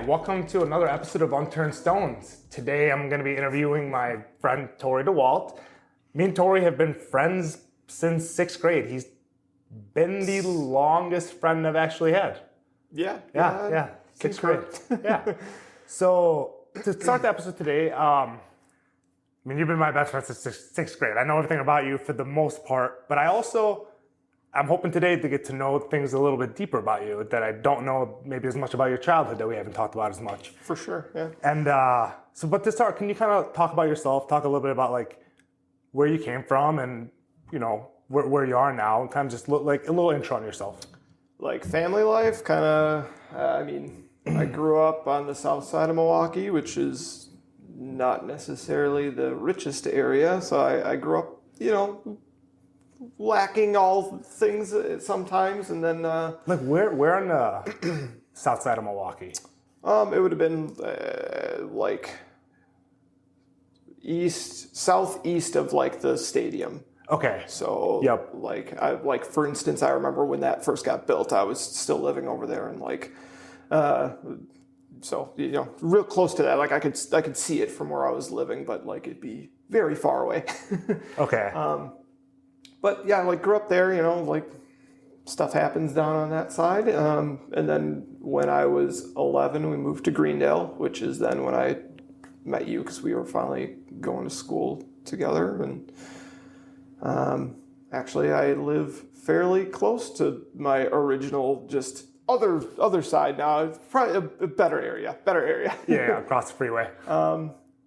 welcome to another episode of Unturned Stones. Today I'm going to be interviewing my friend Tory Dewalt. Me and Tory have been friends since 6th grade. He's been the longest friend I've actually had. Yeah. 6th grade. Yeah. So to start the episode today, you've been my best friend since 6th grade. I know everything about you for the most part, but I'm hoping today to get to know things a little bit deeper about you that I don't know maybe as much about your childhood that we haven't talked about as much. For sure, yeah. And but to start, can you kind of talk about yourself, talk a little bit about like where you came from and, you know, where you are now, and kind of just look like a little intro on yourself. Like family life, kind of, I grew up on the south side of Milwaukee, which is not necessarily the richest area. So I grew up, lacking all things sometimes, and then like where on the south side of Milwaukee? It would have been like southeast of like the stadium. Okay. So yep. Like for instance, I remember when that first got built, I was still living over there, and so real close to that. Like I could see it from where I was living, but like it'd be very far away. Okay. But yeah, like grew up there, like stuff happens down on that side. And then when I was 11, we moved to Greendale, which is then when I met you, because we were finally going to school together. And actually, I live fairly close to my original, just other side now. It's probably a better area. Yeah, across the freeway.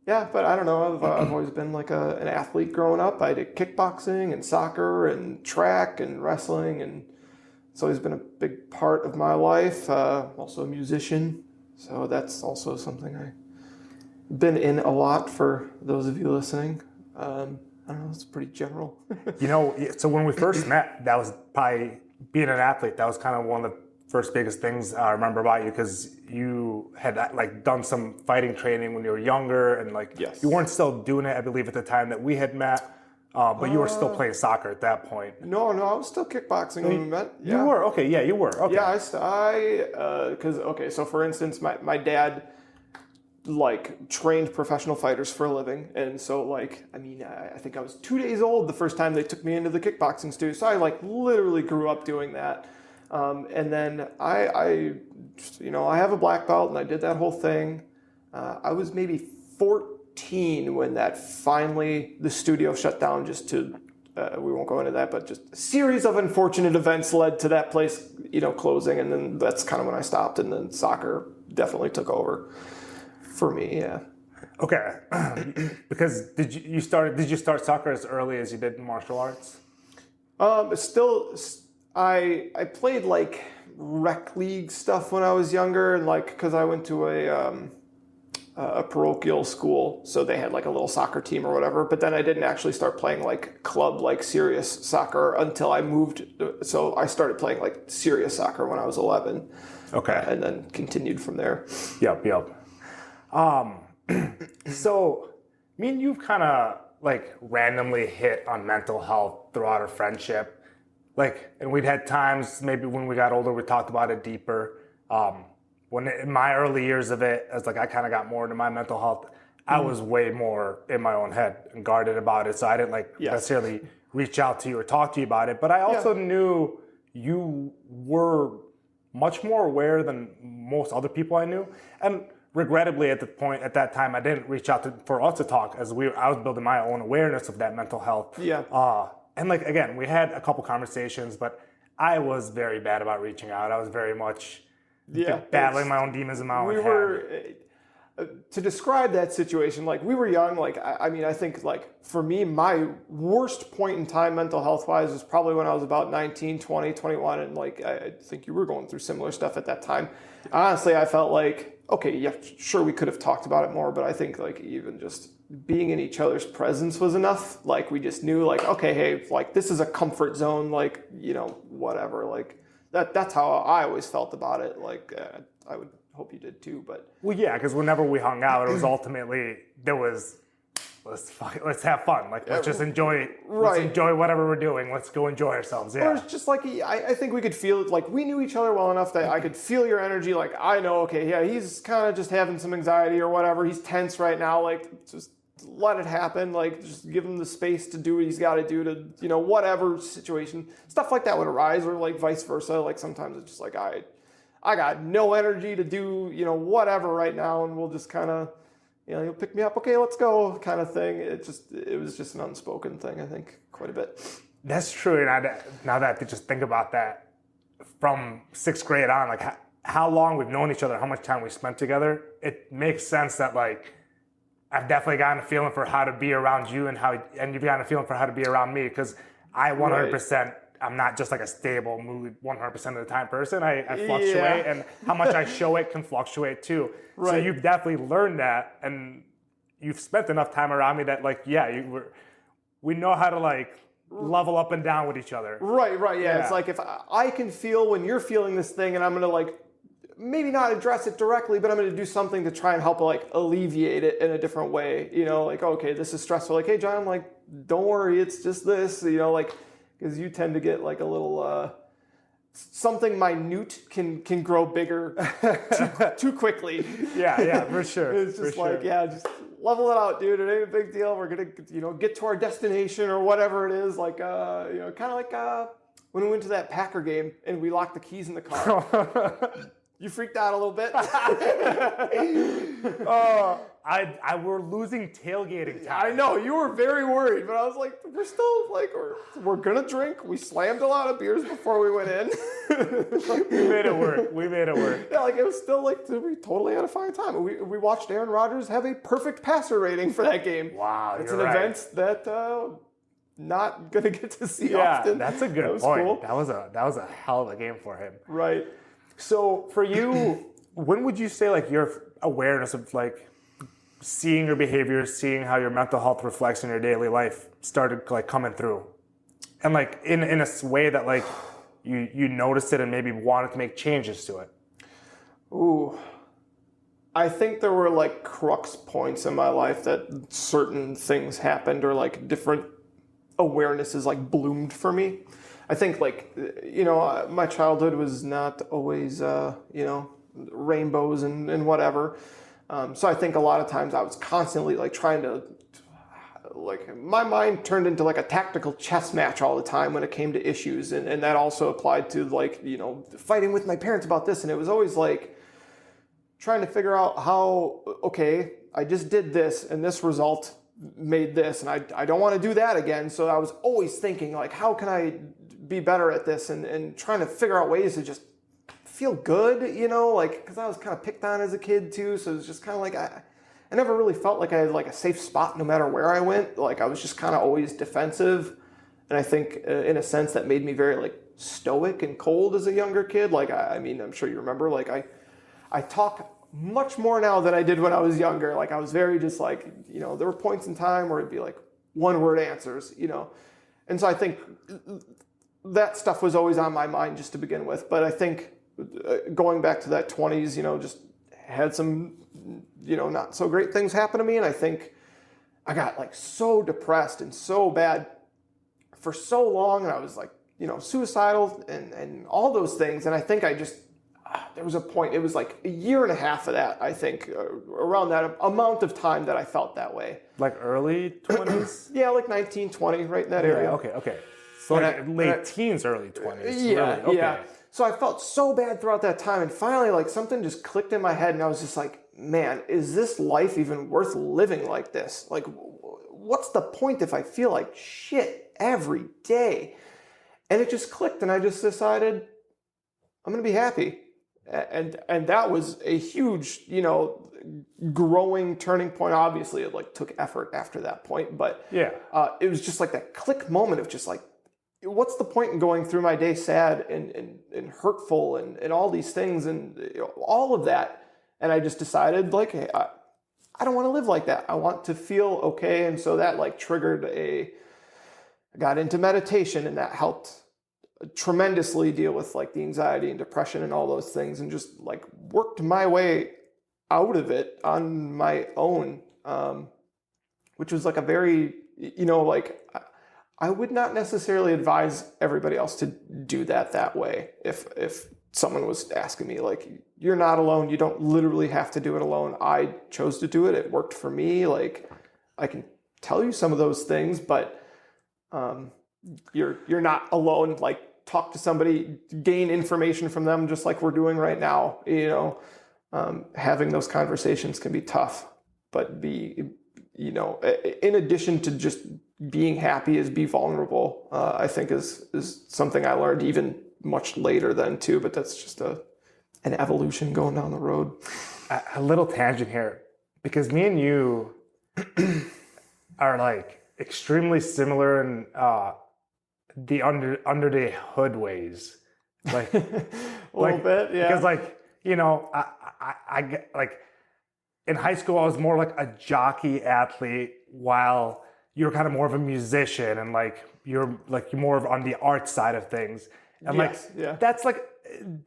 Yeah, but I don't know. I've always been like an athlete growing up. I did kickboxing and soccer and track and wrestling, and it's always been a big part of my life. Also a musician, so that's also something I've been in a lot for those of you listening. I don't know, it's pretty general. So when we first met, that was probably being an athlete. That was kind of one of the first biggest things I remember about you, because you had like done some fighting training when you were younger, and like yes. You weren't still doing it, I believe, at the time that we had met, but you were still playing soccer at that point. No, I was still kickboxing when we met. Yeah. You were? Okay, yeah, you were. Okay. Yeah, so for instance, my dad like trained professional fighters for a living, and so I think I was 2 days old the first time they took me into the kickboxing studio, so I like literally grew up doing that. And then I have a black belt, and I did that whole thing. I was maybe 14 when that finally the studio shut down. Just to we won't go into that, but just a series of unfortunate events led to that place, closing, and then that's kind of when I stopped. And then soccer definitely took over for me. Yeah. Okay. Because did you start soccer as early as you did martial arts? I played like rec league stuff when I was younger, and because I went to a parochial school, so they had like a little soccer team or whatever. But then I didn't actually start playing like club, like serious soccer until I moved. So I started playing like serious soccer when I was 11. Okay. And then continued from there. Yep. So me and you've kind of like randomly hit on mental health throughout our friendship. And we'd had times, maybe when we got older, we talked about it deeper. When in my early years of it, as I kind of got more into my mental health, I was way more in my own head and guarded about it. So I didn't necessarily reach out to you or talk to you about it. But I also knew you were much more aware than most other people I knew. And regrettably, at that time, I didn't reach out for us to talk, as I was building my own awareness of that mental health. Yeah. And again, we had a couple conversations, but I was very bad about reaching out. I was very much battling my own demons in my own head. To describe that situation, we were young. I think for me, my worst point in time mental health wise was probably when I was about 19, 20, 21. And I think you were going through similar stuff at that time. Honestly, I felt okay, yeah, sure, we could have talked about it more, but I think even just being in each other's presence was enough. We just knew okay, hey, this is a comfort zone, whatever. That's how I always felt about it. I would hope you did too, but. Well, yeah, because whenever we hung out, it was ultimately, there was let's have fun. Like, let's just enjoy. Let's enjoy whatever we're doing. Let's go enjoy ourselves. Yeah. Or it's just like, I think we could feel it. Like, we knew each other well enough that I could feel your energy. Like, I know, okay, yeah, he's kind of just having some anxiety or whatever. He's tense right now. Like, just let it happen. Like, just give him the space to do what he's got to do to, whatever situation. Stuff like that would arise, or like vice versa. Like, sometimes it's just like, I got no energy to do, whatever right now, and we'll just kind of, you'll pick me up, okay, let's go, kind of thing. It was just an unspoken thing, I think, quite a bit. That's true. And now that I just think about that, from 6th grade on, like how long we've known each other, how much time we spent together, it makes sense that like I've definitely gotten a feeling for how to be around you, and you've gotten a feeling for how to be around me, because I 100%. I'm not just like a stable mood 100% of the time person. I fluctuate, and how much I show it can fluctuate too. Right. So you've definitely learned that, and you've spent enough time around me that like, we know how to like level up and down with each other. Right, yeah. It's like if I can feel when you're feeling this thing, and I'm gonna like maybe not address it directly, but I'm gonna do something to try and help like alleviate it in a different way. Like, okay, this is stressful. Like, hey, John, I'm like, don't worry, it's just this. Like. Because you tend to get like a little something minute can grow bigger too quickly. Yeah, for sure. It's just just level it out, dude. It ain't a big deal. We're gonna get to our destination or whatever it is. Like kind of like when we went to that Packer game and we locked the keys in the car. You freaked out a little bit. We're losing tailgating time. I know, you were very worried, but I was like, we're still like, we're gonna drink. We slammed a lot of beers before we went in. We made it work. Yeah, like it was still like, we totally had a fine time. We watched Aaron Rodgers have a perfect passer rating for that game. Wow, it's an event that not gonna get to see often. That's a good point. Cool. That was a hell of a game for him. Right. So for you, when would you say like your awareness of like seeing your behaviors, seeing how your mental health reflects in your daily life started like coming through, and like in a way that like you noticed it and maybe wanted to make changes to it? Ooh, I think there were like crux points in my life that certain things happened, or like different awarenesses like bloomed for me. I think like, my childhood was not always, rainbows and whatever. So I think a lot of times I was constantly like trying to, like my mind turned into like a tactical chess match all the time when it came to issues. And that also applied to like, fighting with my parents about this. And it was always like trying to figure out how, okay, I just did this and this result made this, and I don't want to do that again. So I was always thinking like, how can I be better at this, and trying to figure out ways to just feel good, like, because I was kind of picked on as a kid too. So it was just kind of like, I never really felt like I had like a safe spot no matter where I went. Like I was just kind of always defensive. And I think in a sense that made me very like stoic and cold as a younger kid. Like, I mean, I'm sure you remember, like I talk much more now than I did when I was younger. Like I was very just like, there were points in time where it'd be like one word answers, And so I think that stuff was always on my mind just to begin with. But I think going back to that 20s, just had some, not so great things happen to me. And I think I got like so depressed and so bad for so long. And I was like, suicidal and all those things. And I think I just, there was a point, it was like a year and a half of that, I think, around that amount of time that I felt that way. Like early 20s? Yeah, like 19, 20, right in that area. Okay. So like late teens, early 20s. Yeah, really? Okay. Yeah. So I felt so bad throughout that time, and finally like something just clicked in my head, and I was just like, man, is this life even worth living like this? Like, what's the point if I feel like shit every day? And it just clicked, and I just decided I'm going to be happy. And that was a huge, growing turning point. Obviously, it like took effort after that point, but it was just like that click moment of just like, what's the point in going through my day sad and hurtful and all these things and all of that. And I just decided like, hey, I don't want to live like that. I want to feel okay. And so that like triggered I got into meditation, and that helped tremendously deal with like the anxiety and depression and all those things, and just like worked my way out of it on my own. which was like a very, like I would not necessarily advise everybody else to do that way. If someone was asking me, like, you're not alone, you don't literally have to do it alone. I chose to do it. It worked for me. Like, I can tell you some of those things, but you're not alone. Like, talk to somebody, gain information from them, just like we're doing right now. Having those conversations can be tough, but in addition to just being happy is be vulnerable. I think is something I learned even much later then too, but that's just an evolution going down the road. A little tangent here, because me and you are like extremely similar in the under the hood ways, like a little bit, yeah. Because like I get like in high school I was more like a jockey athlete, while you're kind of more of a musician, and like you're more of on the art side of things, and that's like,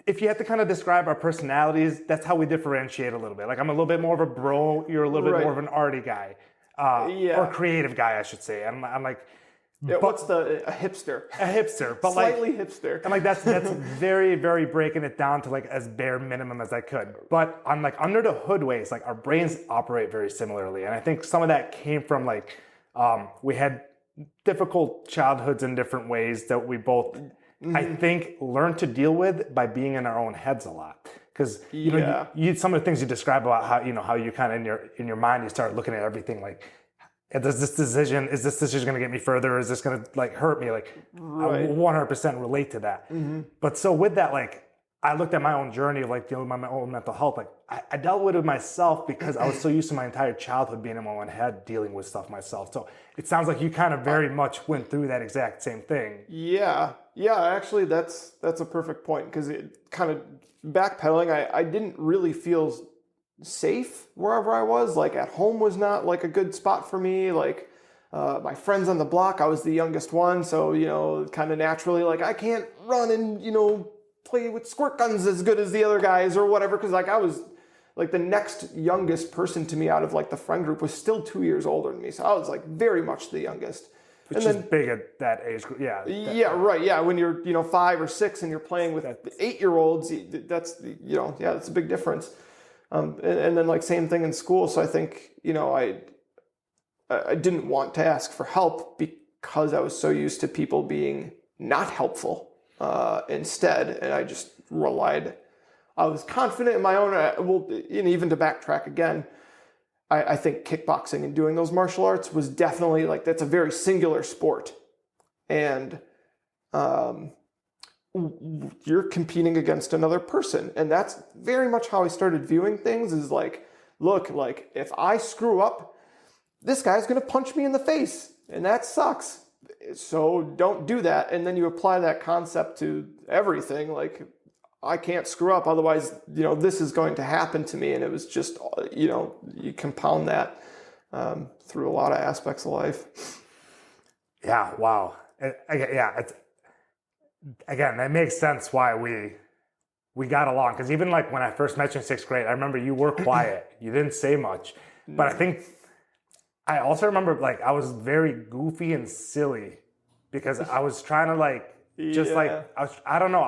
if you had to kind of describe our personalities, that's how we differentiate a little bit. Like I'm a little bit more of a bro, you're a little bit more of an arty guy, or creative guy, I should say. I'm like. Yeah, what's a hipster? A hipster, but slightly hipster. And like that's very, very breaking it down to like as bare minimum as I could. But on like under the hood ways, like our brains operate very similarly, and I think some of that came from like we had difficult childhoods in different ways that we both, I think, learned to deal with by being in our own heads a lot. Because you some of the things you describe about how you kind of in your mind you start looking at everything like. Is this decision going to get me further? Or is this going to like hurt me? Like, right. I 100% relate to that. Mm-hmm. But so with that, like, I looked at my own journey of like dealing with my own mental health. Like, I dealt with it myself because I was so used to my entire childhood being in my own head, dealing with stuff myself. So it sounds like you kind of very much went through that exact same thing. Yeah. Actually, that's a perfect point, because it kind of backpedaling. I didn't really feel safe wherever I was. Like at home was not like a good spot for me. Like my friends on the block, I was the youngest one, so kind of naturally like I can't run and play with squirt guns as good as the other guys or whatever, because like I was like the next youngest person to me out of like the friend group was still 2 years older than me, so I was like very much the youngest. Which is big at that age group, yeah. Right, yeah. When you're 5 or 6 and you're playing with 8-year-olds, that's that's a big difference. And then like same thing in school. So I think, I didn't want to ask for help because I was so used to people being not helpful instead. And I just I was confident in my own, and even to backtrack again, I think kickboxing and doing those martial arts was definitely like, that's a very singular sport. And, you're competing against another person. And that's very much how I started viewing things, is like, look, like if I screw up, this guy's going to punch me in the face, and that sucks. So don't do that. And then you apply that concept to everything. Like, I can't screw up, otherwise, this is going to happen to me. And it was just, you compound that through a lot of aspects of life. Yeah. Wow. Again, that makes sense why we got along. Because even like when I first met you in 6th grade, I remember you were quiet. You didn't say much. But I think I also remember like I was very goofy and silly because I was trying to like I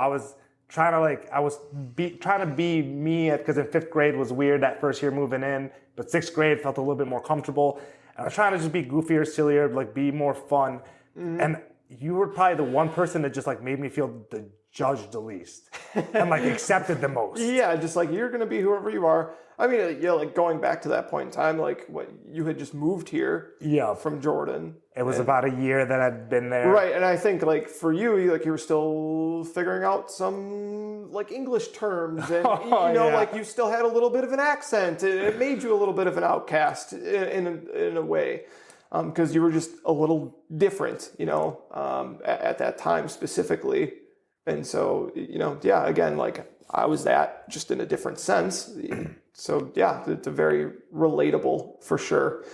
was trying to be me, because in 5th grade was weird that first year moving in, but 6th grade felt a little bit more comfortable. And I was trying to just be goofier, sillier, like be more fun. Mm-hmm. And you were probably the one person that just like made me feel the judged the least and like accepted the most. Yeah, just like you're gonna be whoever you are. I mean, like going back to that point in time, like what you had just moved here from Jordan. It was about a year that I'd been there. Right, and I think like for you were still figuring out some like English terms, and like you still had a little bit of an accent. It made you a little bit of an outcast in a way. Because you were just a little different, at that time specifically. And so, again, like I was that just in a different sense. So yeah, it's a very relatable for sure.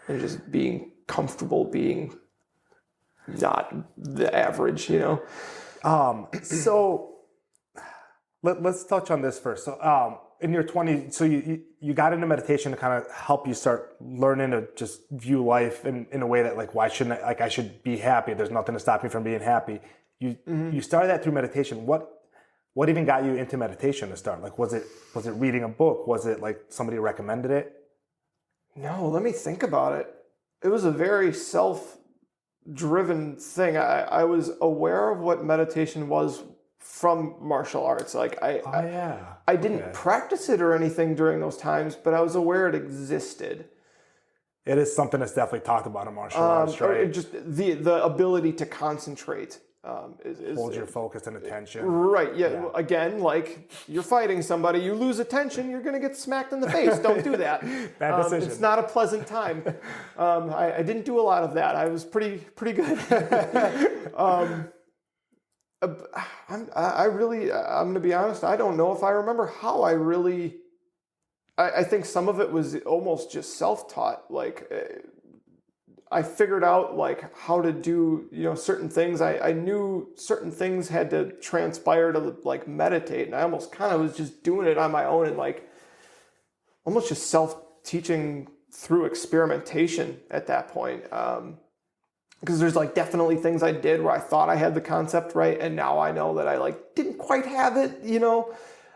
And just being comfortable being not the average, So let's touch on this first. So in your 20s, so you got into meditation to kind of help you start learning to just view life in a way that like, why shouldn't I, like I should be happy. There's nothing to stop me from being happy. You started that through meditation. What even got you into meditation to start? Like, was it reading a book? Was it like somebody recommended it? No, let me think about it. It was a very self-driven thing. I was aware of what meditation was from martial arts. Like I didn't practice it or anything during those times, but I was aware it existed. It is something that's definitely talked about in martial arts, right? Just the ability to concentrate. Hold your focus and attention. Right, yeah. Again, like you're fighting somebody, you lose attention, you're going to get smacked in the face. Don't do that. Bad decision. It's not a pleasant time. I didn't do a lot of that. I was pretty good. I'm going to be honest, I don't know if I remember how I really... I think some of it was almost just self-taught. Like... I figured out like how to do, certain things. I knew certain things had to transpire to like meditate, and I almost kind of was just doing it on my own and like almost just self-teaching through experimentation at that point. Because there's like definitely things I did where I thought I had the concept right, and now I know that I like didn't quite have it,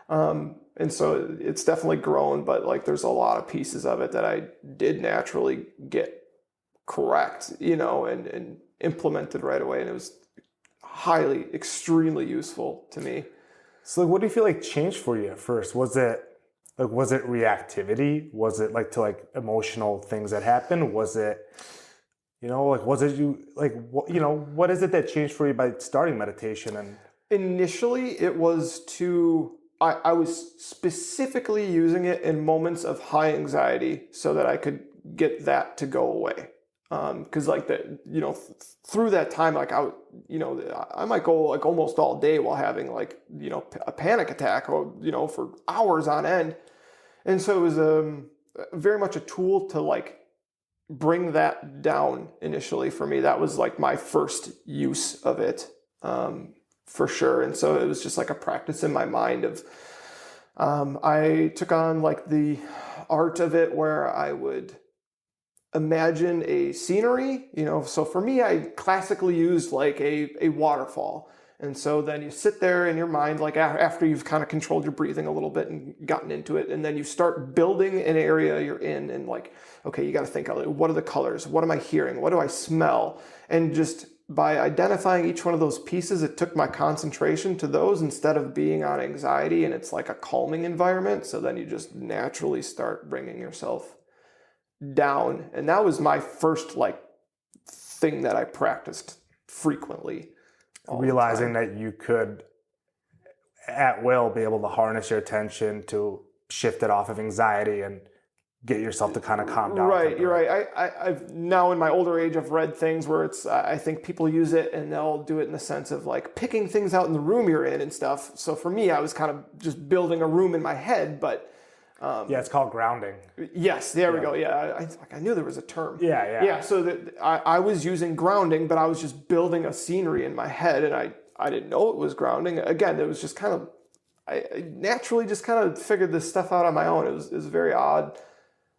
and so it's definitely grown, but like there's a lot of pieces of it that I did naturally get correct, and implemented right away. And it was extremely useful to me. So what do you feel like changed for you at first? Was it reactivity? Was it like to like emotional things that happened? Was it, what is it that changed for you by starting meditation? And initially it was I was specifically using it in moments of high anxiety so that I could get that to go away. Because like that, through that time, like I might go like almost all day while having like, a panic attack or, for hours on end. And so it was very much a tool to like bring that down initially for me. That was like my first use of it, for sure. And so it was just like a practice in my mind of, I took on like the art of it where I would imagine a scenery, so for me, I classically used like a waterfall. And so then you sit there in your mind, like after you've kind of controlled your breathing a little bit and gotten into it, and then you start building an area you're in and like, okay, you got to think, what are the colors? What am I hearing? What do I smell? And just by identifying each one of those pieces, it took my concentration to those instead of being on anxiety, and it's like a calming environment. So then you just naturally start bringing yourself down. And that was my first like thing that I practiced frequently. Realizing that you could at will be able to harness your attention to shift it off of anxiety and get yourself to kind of calm down. Right, you're right. I've now in my older age, I've read things where it's, I think people use it and they'll do it in the sense of like picking things out in the room you're in and stuff. So for me, I was kind of just building a room in my head, but it's called grounding. Yes, there we go. Yeah, I knew there was a term. Yeah. So that I was using grounding, but I was just building a scenery in my head, and I didn't know it was grounding. Again, it was just kind of, I naturally just kind of figured this stuff out on my own. It was very odd,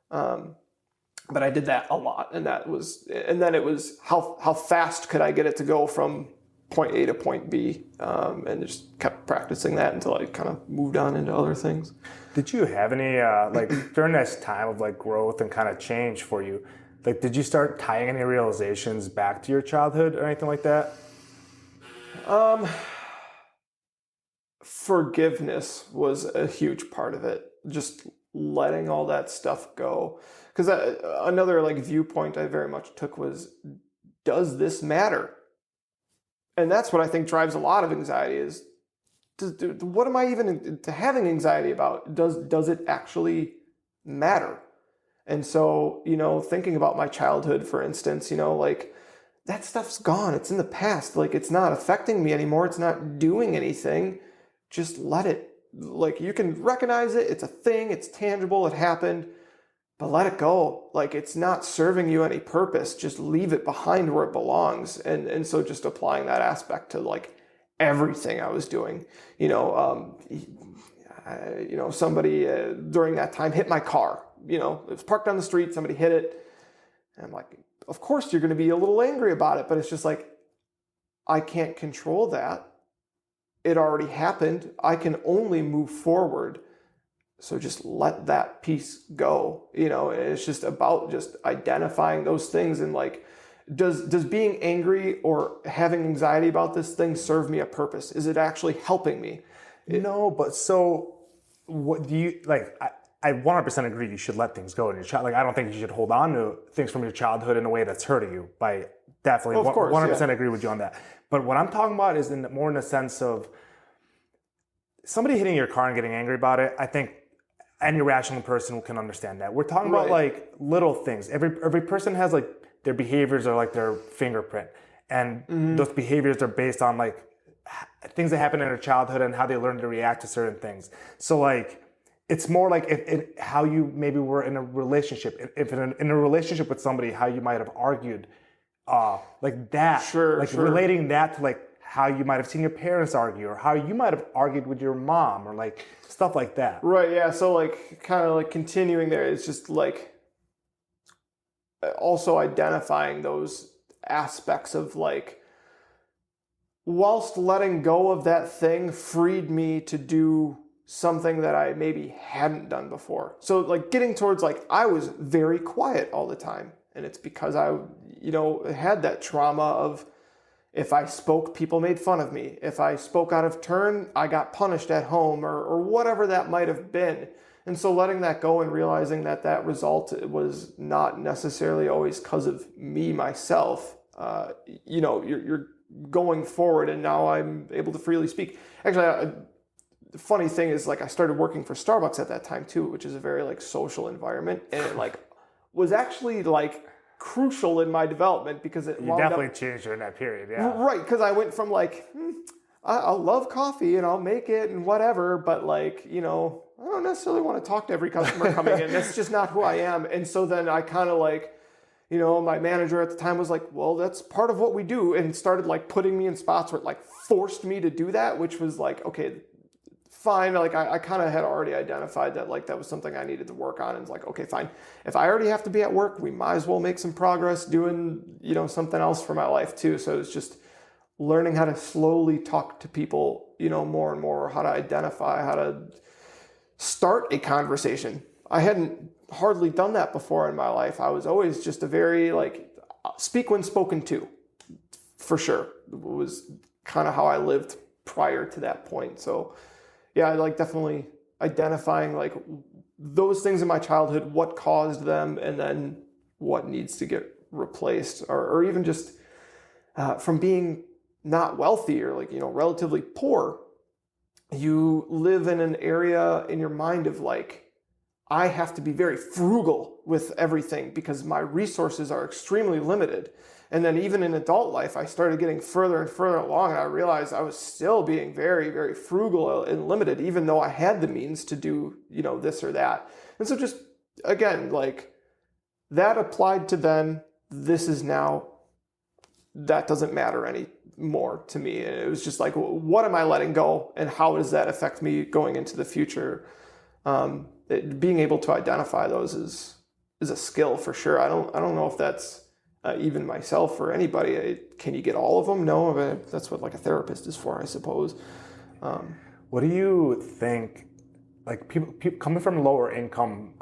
but I did that a lot, and then it was how fast could I get it to go from point A to point B, and just kept practicing that until I kind of moved on into other things. Did you have any, like during this time of like growth and kind of change for you, like did you start tying any realizations back to your childhood or anything like that? Forgiveness was a huge part of it. Just letting all that stuff go. Because another like viewpoint I very much took was, does this matter? And that's what I think drives a lot of anxiety is, what am I even having anxiety about? Does it actually matter? And so, thinking about my childhood, for instance, like that stuff's gone. It's in the past. Like it's not affecting me anymore. It's not doing anything. Just let it, like you can recognize it. It's a thing. It's tangible. It happened, but let it go. Like it's not serving you any purpose. Just leave it behind where it belongs. And so just applying that aspect to like everything I was doing, somebody during that time hit my car. It was parked on the street, somebody hit it. And I'm like, of course you're going to be a little angry about it, but it's just like, I can't control that. It already happened. I can only move forward. So just let that piece go. It's just about just identifying those things and like, does being angry or having anxiety about this thing serve me a purpose? Is it actually helping me? No, but so what do you like? I 100% agree you should let things go in your child. Like, I don't think you should hold on to things from your childhood in a way that's hurting you. By definitely, of course, 100% agree with you on that. But what I'm talking about is more in the sense of somebody hitting your car and getting angry about it. I think any rational person can understand that. We're talking about like little things. Every person has like their behaviors are like their fingerprint, and those behaviors are based on like things that happen in their childhood and how they learn to react to certain things. So like, it's more like how you maybe were in a relationship. If in a relationship with somebody, how you might have argued, like that. Sure. Relating that to like how you might have seen your parents argue, or how you might have argued with your mom, or like stuff like that. Right. Yeah. So like, kind of like continuing there. It's just like also identifying those aspects of like, whilst letting go of that thing freed me to do something that I maybe hadn't done before. So like getting towards like, I was very quiet all the time. And it's because I, had that trauma of if I spoke, people made fun of me. If I spoke out of turn, I got punished at home or whatever that might have been. And so letting that go and realizing that result was not necessarily always because of me, myself, you're going forward, and now I'm able to freely speak. Actually, the funny thing is like I started working for Starbucks at that time too, which is a very like social environment, and it like was actually like crucial in my development because it definitely changed during that period. Yeah, right. Because I went from like I'll love coffee and I'll make it and whatever, but like I don't necessarily want to talk to every customer coming in. That's just not who I am. And so then I kind of like, my manager at the time was like, well, that's part of what we do, and started like putting me in spots where it like forced me to do that, which was like, okay, fine. Like I kind of had already identified that like that was something I needed to work on, and it's like, okay, fine. If I already have to be at work, we might as well make some progress doing, something else for my life too. So it's just learning how to slowly talk to people, more and more, how to identify, how to start a conversation. I hadn't hardly done that before in my life. I was always just a very like speak when spoken to, for sure. It was kind of how I lived prior to that point. So yeah, I like definitely identifying like those things in my childhood, what caused them, and then what needs to get replaced, or even just from being not wealthy or like, relatively poor. You live in an area in your mind of like, I have to be very frugal with everything because my resources are extremely limited. And then even in adult life, I started getting further and further along, and I realized I was still being very, very frugal and limited, even though I had the means to do, this or that. And so just, again, like that applied to then, this is now, that doesn't matter anymore to me. And it was just like, what am I letting go, and how does that affect me going into the future? Being able to identify those is a skill for sure. I don't know if that's even myself or anybody. Can you get all of them? No, but that's what like a therapist is for, I suppose. What do you think? Like people coming from lower income,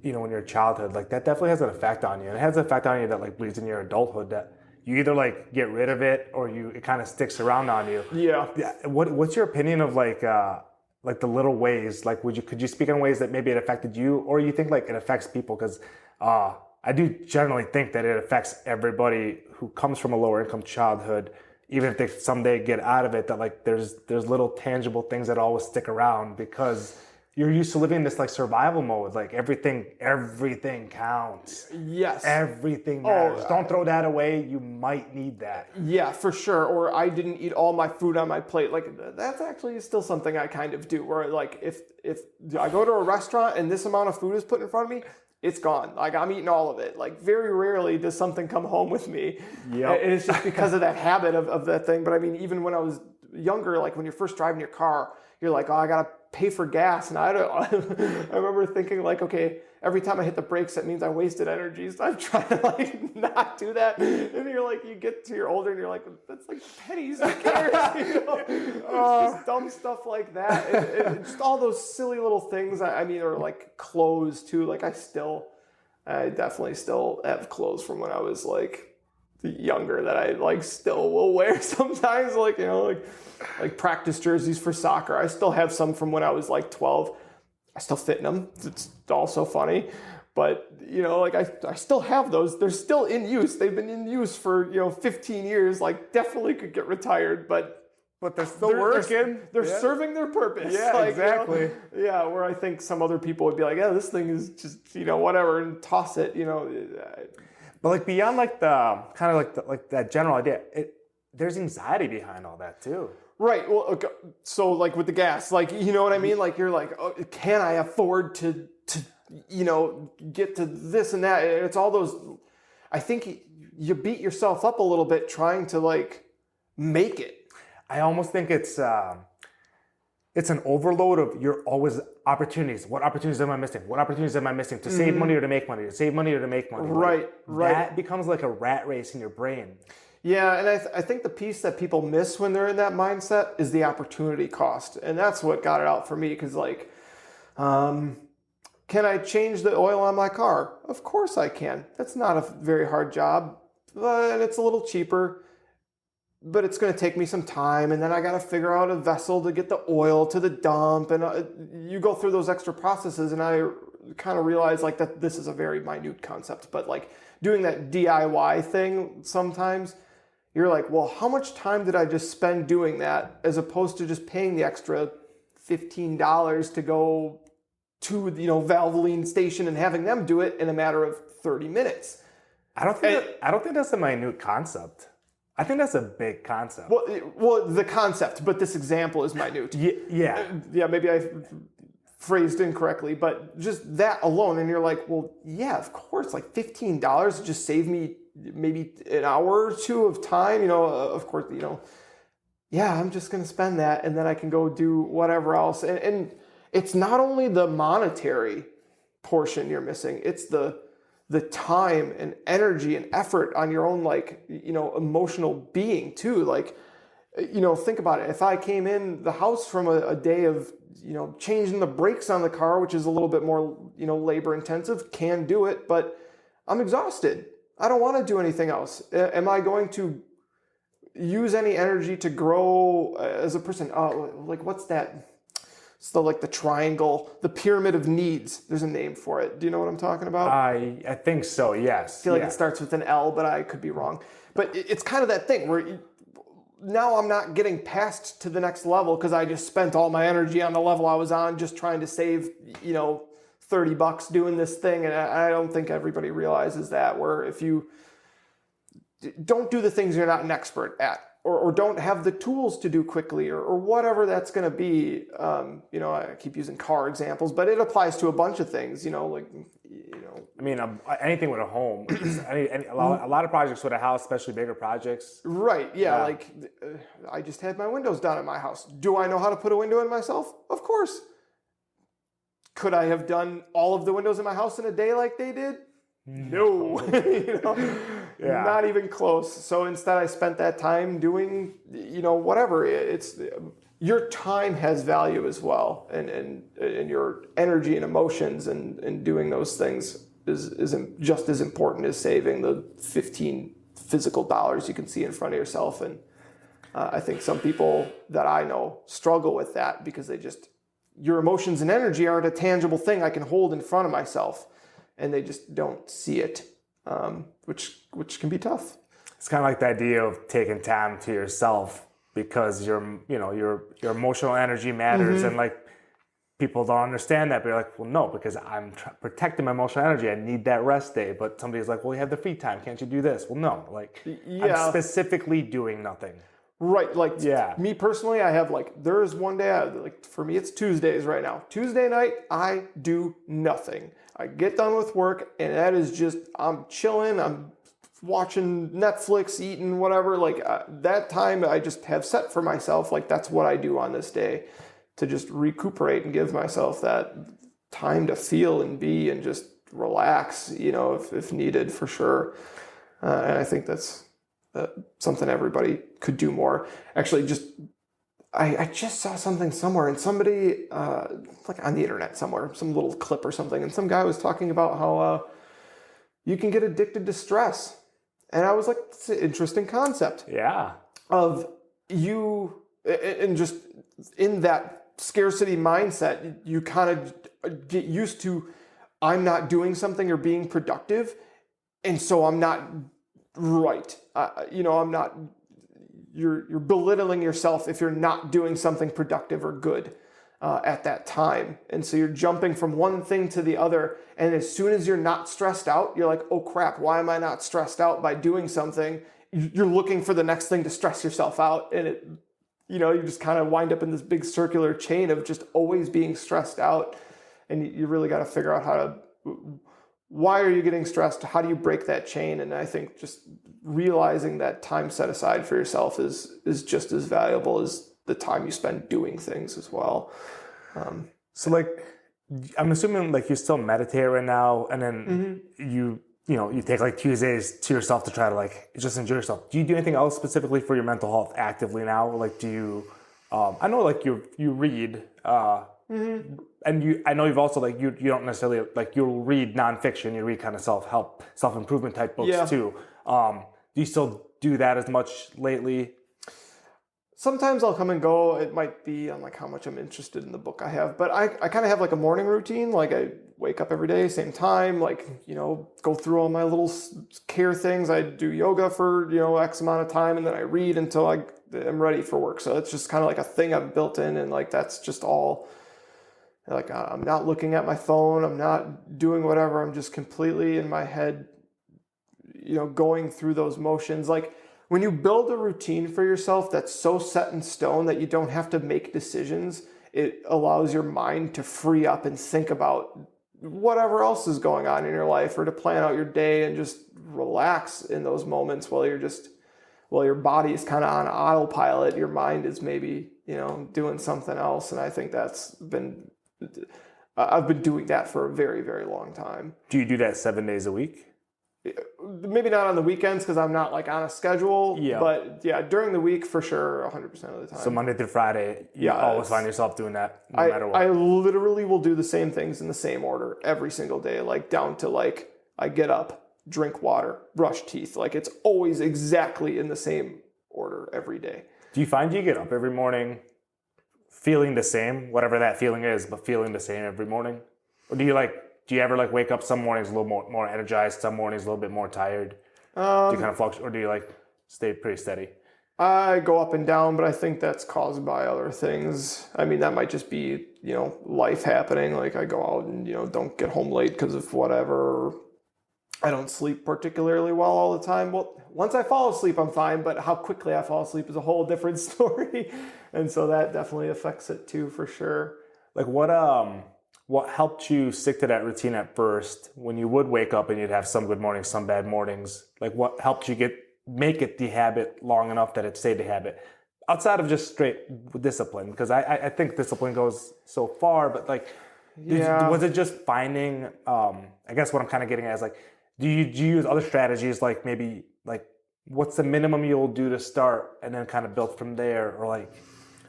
in your childhood, like that definitely has an effect on you. And it has an effect on you that like bleeds in your adulthood. That you either like get rid of it or it kind of sticks around on you. Yeah. What's your opinion of like the little ways? Like, could you speak on ways that maybe it affected you, or you think like it affects people? Because I do generally think that it affects everybody who comes from a lower income childhood, even if they someday get out of it. That like there's little tangible things that always stick around because you're used to living in this like survival mode. Like everything counts. Yes. Everything matters. Don't throw that away. You might need that. Yeah, for sure. Or I didn't eat all my food on my plate. Like that's actually still something I kind of do. Where like if I go to a restaurant and this amount of food is put in front of me, it's gone. Like I'm eating all of it. Like very rarely does something come home with me. Yeah. And it's just because of that habit of that thing. But I mean, even when I was younger, like when you're first driving your car, you're like, oh, I gotta pay for gas, and I remember thinking like, okay, every time I hit the brakes, that means I wasted energy. So I'm trying to like not do that. And you're like, you get to your older, and you're like, that's like pennies. Who cares? You know? It's just dumb stuff like that, and just all those silly little things. I mean, or like clothes too. Like I definitely still have clothes from when I was like younger that I like still will wear sometimes, like, you know, like practice jerseys for soccer. I still have some from when I was like 12. I still fit in them. It's also funny, but you know, like I still have those. They're still in use. They've been in use for, you know, 15 years. Like definitely could get retired, but they're still working. They're serving their purpose. Yeah, like, exactly. You know, yeah, where I think some other people would be like, yeah, this thing is just, you know, whatever, and toss it, you know. But like beyond like the kind of like that general idea, there's anxiety behind all that too. Right. Well, okay. So like with the gas, like, you know what I mean? Like you're like, oh, can I afford to, you know, get to this and that? It's all those, I think you beat yourself up a little bit trying to like make it. I almost think it's an overload of you're always opportunities. What opportunities am I missing? What opportunities am I missing to save money or to make money? To save money or to make money? Right. That becomes like a rat race in your brain. Yeah, and I think the piece that people miss when they're in that mindset is the opportunity cost. And that's what got it out for me, because like, can I change the oil on my car? Of course I can. That's not a very hard job, but it's a little cheaper. But it's going to take me some time, and then I got to figure out a vessel to get the oil to the dump, and you go through those extra processes, and I kind of realize like that this is a very minute concept, but like doing that DIY thing sometimes, you're like, well, how much time did I just spend doing that as opposed to just paying the extra $15 to go to, you know, Valvoline station and having them do it in a matter of 30 minutes. I don't think that's a minute concept. I think that's a big concept. Well, the concept, but this example is minute. Yeah. Yeah, maybe I phrased incorrectly, but just that alone, and you're like, well, yeah, of course, like $15 just save me maybe an hour or two of time, you know, of course, you know, yeah, I'm just going to spend that, and then I can go do whatever else. And it's not only the monetary portion you're missing, it's the time and energy and effort on your own, like, you know, emotional being too. Like, you know, think about it. If I came in the house from a day of, you know, changing the brakes on the car, which is a little bit more, you know, labor intensive, can do it, but I'm exhausted. I don't want to do anything else. Am I going to use any energy to grow as a person? Like, what's that? It's the triangle, the pyramid of needs. There's a name for it. Do you know what I'm talking about? I think so, yes. I feel like it starts with an L, but I could be wrong. But it's kind of that thing where now I'm not getting past to the next level because I just spent all my energy on the level I was on just trying to save, you know, $30 doing this thing. And I don't think everybody realizes that, where if you don't do the things you're not an expert at, or don't have the tools to do quickly, or whatever that's going to be. You know, I keep using car examples, but it applies to a bunch of things, you know, like, you know. I mean, anything with a home, a lot of projects with a house, especially bigger projects. Right, yeah. Like, I just had my windows done at my house. Do I know how to put a window in myself? Of course. Could I have done all of the windows in my house in a day like they did? No. You know, not even close. So instead I spent that time doing, you know, whatever. It's your time has value as well, and your energy and emotions and doing those things is just as important as saving the 15 physical dollars you can see in front of yourself. And I think some people that I know struggle with that because your emotions and energy aren't a tangible thing I can hold in front of myself, and they just don't see it, which can be tough. It's kind of like the idea of taking time to yourself because your emotional energy matters, and like people don't understand that. But you're like, well, no, because I'm protecting my emotional energy. I need that rest day. But somebody's like, well, you have the free time. Can't you do this? Well, no, like I'm specifically doing nothing. Right, like me personally, I have there is one day, for me it's Tuesdays right now. Tuesday night, I do nothing. I get done with work, and that is just, I'm chilling, I'm watching Netflix, eating, whatever. That time I just have set for myself, that's what I do on this day. to just recuperate and give myself that time to feel and be and just relax, if needed, for sure. And I think that's something everybody could do more. Actually, I just saw something somewhere, and somebody, like on the internet somewhere, some little clip or something, and some guy was talking about how you can get addicted to stress. And I was like, it's an interesting concept. Yeah. Of you, and just in that scarcity mindset, you kind of get used to, I'm not doing something or being productive, and so I'm not right. I'm not. You're belittling yourself if you're not doing something productive or good at that time. And so you're jumping from one thing to the other. And as soon as you're not stressed out, you're like, oh crap, why am I not stressed out by doing something? You're looking for the next thing to stress yourself out. And you just kind of wind up in this big circular chain of just always being stressed out. And you really got to figure out why are you getting stressed? How do you break that chain? And I think just realizing that time set aside for yourself is just as valuable as the time you spend doing things as well. So like, I'm assuming like you still meditate right now, and then you take like Tuesdays to yourself to try to like just enjoy yourself. Do you do anything else specifically for your mental health actively now? Like, do you? I know like you read. And I know you've also like you don't necessarily like you'll read nonfiction, you read kind of self-help, self-improvement type books too. Do you still do that as much lately? Sometimes I'll come and go. It might be on like how much I'm interested in the book I have, but I kind of have like a morning routine. Like I wake up every day, same time, like, go through all my little care things. I do yoga for, X amount of time, and then I read until I'm ready for work. So it's just kind of like a thing I've built in, and like, that's just all. Like, I'm not looking at my phone. I'm not doing whatever. I'm just completely in my head, going through those motions. Like when you build a routine for yourself that's so set in stone that you don't have to make decisions, it allows your mind to free up and think about whatever else is going on in your life, or to plan out your day and just relax in those moments while your body is kind of on autopilot. Your mind is maybe, doing something else. And I think I've been doing that for a very, very long time. Do you do that 7 days a week? Maybe not on the weekends because I'm not like on a schedule. Yeah. But yeah, during the week for sure, 100% of the time. So Monday through Friday, you always find yourself doing that no matter what. I literally will do the same things in the same order every single day, like down to like I get up, drink water, brush teeth. Like it's always exactly in the same order every day. Do you find you get up every morning feeling the same, whatever that feeling is, but feeling the same every morning? Or do you ever like wake up some mornings a little more energized, some mornings a little bit more tired? Do you kind of fluctuate, or do you like stay pretty steady? I go up and down, but I think that's caused by other things. I mean, that might just be, life happening. Like I go out and, don't get home late because of whatever. I don't sleep particularly well all the time. Well, once I fall asleep, I'm fine, but how quickly I fall asleep is a whole different story. And so that definitely affects it too, for sure. Like what helped you stick to that routine at first when you would wake up and you'd have some good mornings, some bad mornings? Like what helped you make it the habit long enough that it stayed the habit? Outside of just straight discipline, because I think discipline goes so far, but like, was it just finding, I guess what I'm kind of getting at is like, do you use other strategies, like maybe like what's the minimum you'll do to start and then kind of build from there? Or like,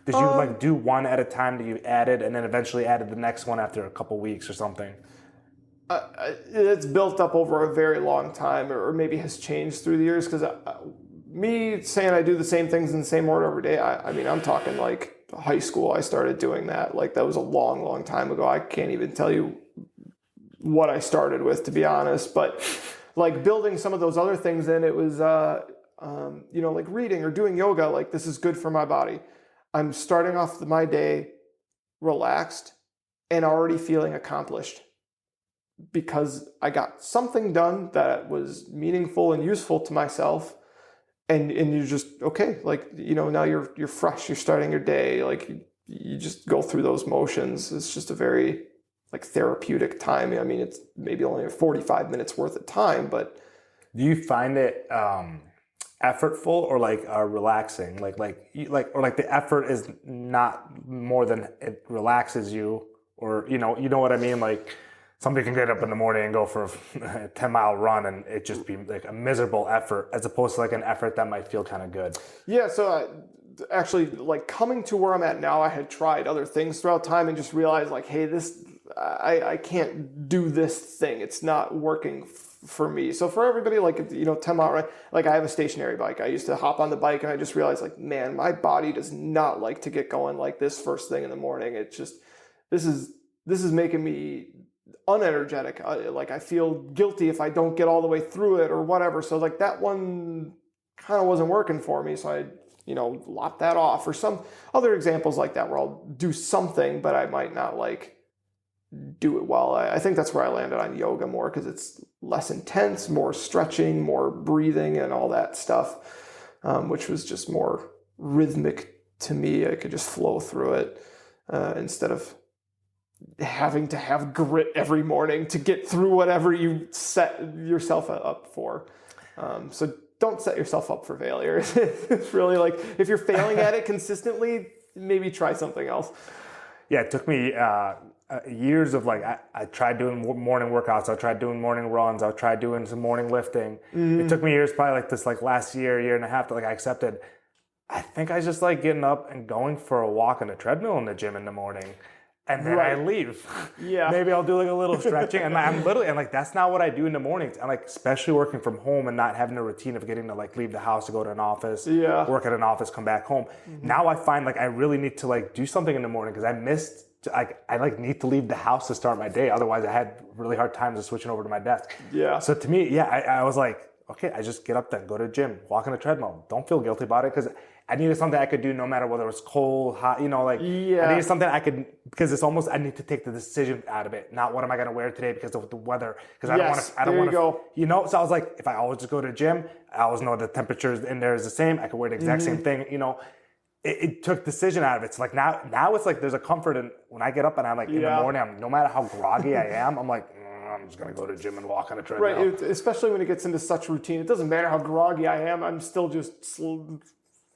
did you like do one at a time that you added and then eventually added the next one after a couple weeks or something? It's built up over a very long time, or maybe has changed through the years. Because me saying I do the same things in the same order every day, I mean, I'm talking like high school. I started doing that. Like that was a long, long time ago. I can't even tell you what I started with, to be honest. But like building some of those other things in, it was, like reading or doing yoga. Like this is good for my body. I'm starting off my day relaxed and already feeling accomplished because I got something done that was meaningful and useful to myself. And you're just, okay, like, now you're fresh, you're starting your day. Like you just go through those motions. It's just a very like therapeutic time. I mean, it's maybe only 45 minutes worth of time, but. Do you find it, effortful or like relaxing, or like the effort is not more than it relaxes you, or you know what I mean, like somebody can get up in the morning and go for a 10-mile run and it just be like a miserable effort as opposed to like an effort that might feel kind of good. Yeah, so actually, like coming to where I'm at now, I had tried other things throughout time and just realized like, hey, I can't do this thing. It's not working for me. So for everybody, like, 10-mile run, like I have a stationary bike. I used to hop on the bike and I just realized like, man, my body does not like to get going like this first thing in the morning. It's just, this is making me unenergetic. Like I feel guilty if I don't get all the way through it or whatever. So like that one kind of wasn't working for me. So I lop that off, or some other examples like that where I'll do something, but I might not like do it well. I think that's where I landed on yoga more because it's less intense, more stretching, more breathing and all that stuff, which was just more rhythmic to me. I could just flow through it instead of having to have grit every morning to get through whatever you set yourself up for. So don't set yourself up for failure. It's really like, if you're failing at it consistently, maybe try something else. Yeah, it took me years of like, I tried doing morning workouts. I tried doing morning runs. I tried doing some morning lifting. Mm-hmm. It took me years, probably like this, like last year and a half, to like I accepted, I think I just like getting up and going for a walk on a treadmill in the gym in the morning. And then I leave. Yeah. Maybe I'll do like a little stretching. And I'm literally, and like, that's not what I do in the mornings. And like, especially working from home and not having a routine of getting to like leave the house to go to an office, work at an office, come back home. Mm-hmm. Now I find like I really need to like do something in the morning because I need to leave the house to start my day. Otherwise I had really hard times of switching over to my desk. Yeah. So to me, I was like, okay, I just get up then, go to the gym, walk on the treadmill. Don't feel guilty about it because I needed something I could do no matter whether it was cold, hot, I needed something I could, because it's almost, I need to take the decision out of it. Not what am I going to wear today because of the weather. Because I don't want to, so I was like, if I always just go to the gym, I always know the temperature in there is the same. I could wear the exact same thing, It took decision out of it. So like now it's like there's a comfort in when I get up and I'm like in the morning, no matter how groggy I am, I'm like, I'm just going to go to the gym and walk on a treadmill. Right, especially when it gets into such routine. It doesn't matter how groggy I am, I'm still just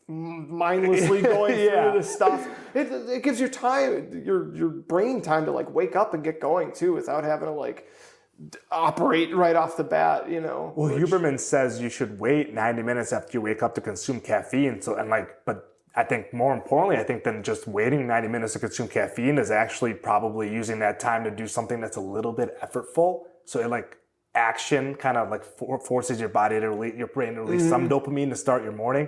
mindlessly going through this stuff. It gives your brain time to like wake up and get going too without having to like operate right off the bat, Well, Huberman says you should wait 90 minutes after you wake up to consume caffeine. But I think more importantly, than just waiting 90 minutes to consume caffeine is actually probably using that time to do something that's a little bit effortful. So it like action kind of like forces your body to release, your brain to release some dopamine to start your morning.